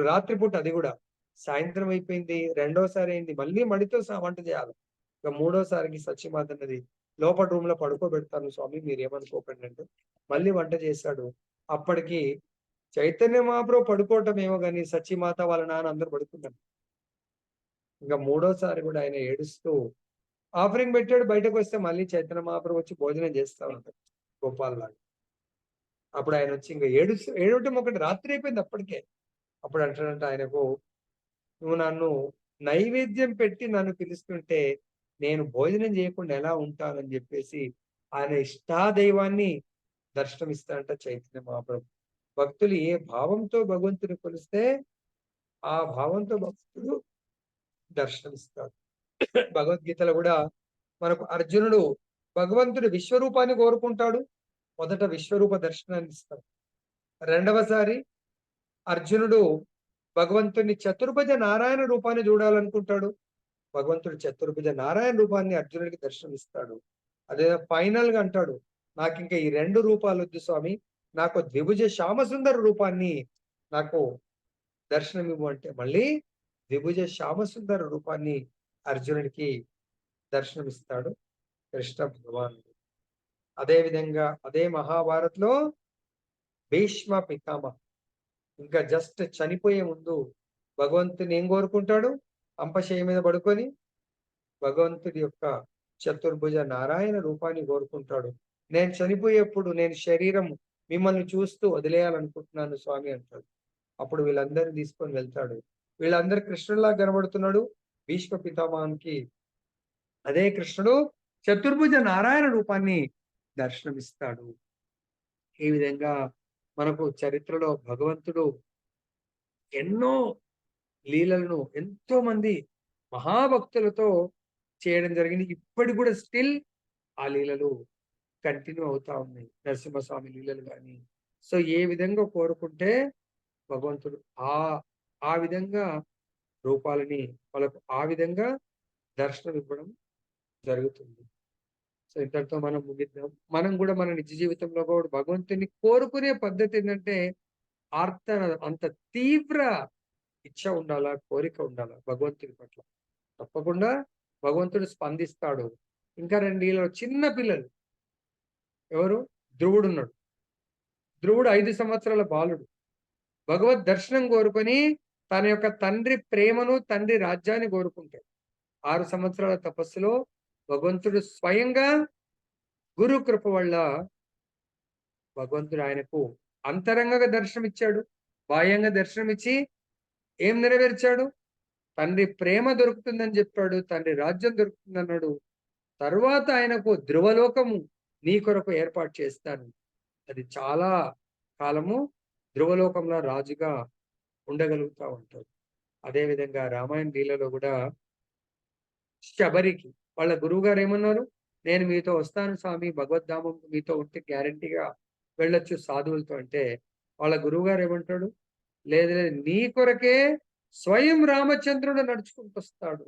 Speaker 1: రాత్రిపూట, అది కూడా సాయంత్రం అయిపోయింది, రెండోసారి అయింది, మళ్ళీ మడితో వంట చేయాలి. ఇక మూడోసారికి సత్యమాత అన్నది లోపల రూమ్ లో పడుకోబెడతాను స్వామి మీరేమనుకోకండి అంటే మళ్ళీ వంట చేశాడు. అప్పటికి చైతన్య మహాప్రభు పడుకోవటం ఏమో కానీ సత్యమాత వాళ్ళ నాన్న అందరూ పడుకున్నారు. ఇంకా మూడోసారి కూడా ఆయన ఏడుస్తూ ఆఫరింగ్ పెట్టాడు. బయటకు వస్తే మళ్ళీ చైతన్య మహాప్రభు వచ్చి భోజనం చేస్తా ఉంటాడు గోపాల్ లాగా. అప్పుడు ఆయన వచ్చి ఇంకా ఏడవటం ఒకటి, రాత్రి అయిపోయింది అప్పటికే. అప్పుడు అంటాడంట ఆయనకు, నువ్వు నన్ను నైవేద్యం పెట్టి నన్ను పిలుస్తుంటే నేను భోజనం చేయకుండా ఎలా ఉంటానని చెప్పేసి ఆయన ఇష్టాదైవాన్ని దర్శనమిస్తాడంట చైతన్య మహాప్రభు. భక్తులు ఏ భావంతో భగవంతుని కొలిస్తే ఆ భావంతో భక్తుడు దర్శనమిస్తాడు. భగవద్గీతలో కూడా మనకు అర్జునుడు భగవంతుడు విశ్వరూపాన్ని కోరుకుంటాడు. మొదట విశ్వరూప దర్శనాన్ని ఇస్తాడు. రెండవసారి అర్జునుడు భగవంతుని చతుర్భుజ నారాయణ రూపాన్ని చూడాలనుకుంటాడు. భగవంతుడు చతుర్భుజ నారాయణ రూపాన్ని అర్జునుడికి దర్శనమిస్తాడు. అదే ఫైనల్ గా అంటాడు, నాకు ఇంకా ఈ రెండు రూపాలు వద్దు స్వామి, నాకు ద్విభుజ శ్యామసుందర రూపాన్ని నాకు దర్శనం ఇవ్వు అంటే మళ్ళీ ద్విభుజ శ్యామసుందర రూపాన్ని అర్జునుడికి దర్శనమిస్తాడు కృష్ణ భగవానుడు. అదే విధంగా అదే మహాభారత్ లో భీష్మ పితామహ ఇంకా జస్ట్ చనిపోయే ముందు భగవంతుని ఏం కోరుకుంటాడు, అంపశయ్య మీద పడుకొని భగవంతుడి యొక్క చతుర్భుజ నారాయణ రూపాన్ని కోరుకుంటాడు. నేను చనిపోయేప్పుడు నేను శరీరం మిమ్మల్ని చూస్తూ వదిలేయాలనుకుంటున్నాను స్వామి అంటాడు. అప్పుడు వీళ్ళందరినీ తీసుకొని వెళ్తాడు. వీళ్ళందరూ కృష్ణుడిలా కనబడుతున్నాడు. భీష్మ పితామహానికి అదే కృష్ణుడు చతుర్భుజ నారాయణ రూపాన్ని దర్శనమిస్తాడు. ఈ విధంగా మనకు చరిత్రలో భగవంతుడు ఎన్నో లీలలను ఎంతో మంది మహాభక్తులతో చేయడం జరిగింది. ఇప్పటి కూడా స్టిల్ ఆ లీలలు కంటిన్యూ అవుతా ఉన్నాయి. నరసింహస్వామి లీలలు కానీ. సో ఏ విధంగా కోరుకుంటే భగవంతుడు ఆ ఆ విధంగా రూపాలని వాళ్ళకు ఆ విధంగా దర్శనం ఇవ్వడం జరుగుతుంది. సో ఇంతటితో మనం ముగిద్దాం. మనం కూడా మన నిజ జీవితంలో కూడా భగవంతుని కోరుకునే పద్ధతి ఏంటంటే ఆర్త, అంత తీవ్ర ఇచ్చ ఉండాలా, కోరిక ఉండాలా భగవంతుని పట్ల. తప్పకుండా భగవంతుడు స్పందిస్తాడు. ఇంకా రెండేళ్ళు చిన్న పిల్లలు ఎవరు, ధ్రువుడు ఉన్నాడు. ధ్రువుడు 5 సంవత్సరాల బాలుడు. భగవద్ దర్శనం కోరుకొని తన యొక్క తండ్రి ప్రేమను, తండ్రి రాజ్యాన్ని కోరుకుంటాడు. 6 సంవత్సరాల తపస్సులో భగవంతుడు స్వయంగా గురు కృప వల్ల భగవంతుడు ఆయనకు అంతరంగంగా దర్శనమిచ్చాడు. బాహ్యంగా దర్శనమిచ్చి ఏం నెరవేర్చాడు, తండ్రి ప్రేమ దొరుకుతుందని చెప్పాడు, తండ్రి రాజ్యం దొరుకుతుంది అన్నాడు. తరువాత ఆయనకు ధ్రువలోకము నీ కొరకు ఏర్పాటు చేస్తాను. అది చాలా కాలము ధ్రువలోకంలో రాజుగా ఉండగలుగుతా ఉంటాడు. అదే విధంగా రామాయణ లీలలో కూడా శబరికి వాళ్ళ గురువు గారు ఏమన్నారు? నేను మీతో వస్తాను స్వామి, భగవద్ధామం మీతో ఉంటే గ్యారంటీగా వెళ్ళొచ్చు సాధువులతో అంటే, వాళ్ళ గురువు గారు ఏమంటాడు? లేదు లేదు, నీ కొరకే స్వయం రామచంద్రుడు నడుచుకుంటూ వస్తాడు.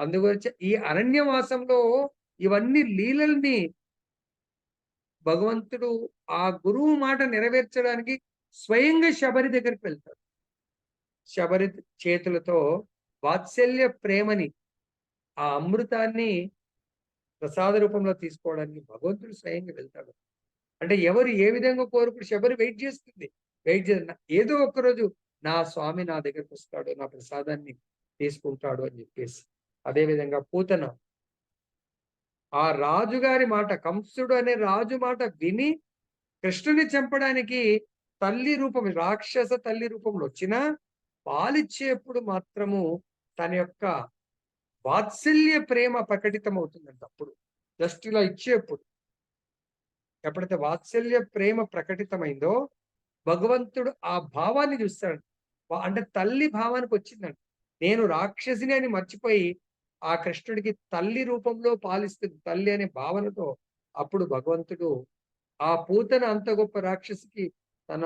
Speaker 1: అందుగురించి ఈ అరణ్యవాసంలో ఇవన్నీ లీలల్ని భగవంతుడు ఆ గురువు మాట నెరవేర్చడానికి స్వయంగా శబరి దగ్గరికి వెళ్తాడు. శబరి చేతులతో వాత్సల్య ప్రేమని, ఆ అమృతాన్ని ప్రసాద రూపంలో తీసుకోవడానికి భగవంతుడు స్వయంగా వెళ్తాడు. అంటే ఎవరు ఏ విధంగా కోరుకుని శబరి వెయిట్ చేస్తుంది. ఏదో ఒక్కరోజు నా స్వామి నా దగ్గరకు వస్తాడు, నా ప్రసాదాన్ని తీసుకుంటాడు అని చెప్పేసి. అదే విధంగా పూతన ఆ రాజుగారి మాట, కంసుడు అనే రాజు మాట విని కృష్ణుని చంపడానికి తల్లి రూపం, రాక్షస తల్లి రూపంలో వచ్చినా పాలిచ్చేప్పుడు మాత్రము తన యొక్క వాత్సల్య ప్రేమ ప్రకటితం అవుతుందంట. అప్పుడు జస్ట్ ఇలా ఇచ్చేప్పుడు ఎప్పుడైతే వాత్సల్య ప్రేమ ప్రకటితమైందో భగవంతుడు ఆ భావాన్ని చూస్తాడు. అంటే తల్లి భావానికి వచ్చిందంట. నేను రాక్షసిని అని మర్చిపోయి ఆ కృష్ణుడికి తల్లి రూపంలో పాలిస్తుంది తల్లి అనే భావనతో అప్పుడు భగవంతుడు ఆ పూతన అంత గొప్ప రాక్షసికి తన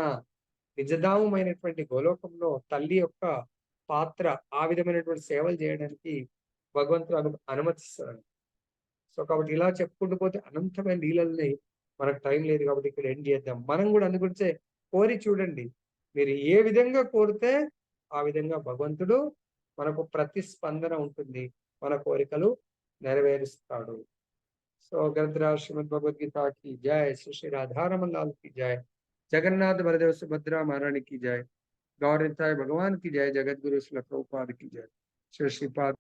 Speaker 1: నిజధామమైనటువంటి గోలోకంలో తల్లి యొక్క పాత్ర, ఆ విధమైనటువంటి సేవలు చేయడానికి భగవంతుడు అనుమతిస్తాడు. సో కాబట్టి ఇలా చెప్పుకుంటూ పోతే అనంతమైన లీలల్ని, మనకు టైం లేదు కాబట్టి ఇక్కడ ఎండ్ చేద్దాం. మనం కూడా అనుకుంటే కోరి చూడండి. మీరు ఏ విధంగా కోరితే ఆ విధంగా భగవంతుడు మనకు ప్రతిస్పందన ఉంటుంది, మన కోరికలు నెరవేరుస్తాడు. సో గ్రంథరాజ్ శ్రీమద్ భగవద్గీత की जय, श्री श्री राधारमण लाल की जय, जगन्नाथ बलदेव सुभद्रा महारानी की जय, गौर भगवान की जय, जगत गुरु श्री प्रभुपाद की जय, श्री श्रीपाद।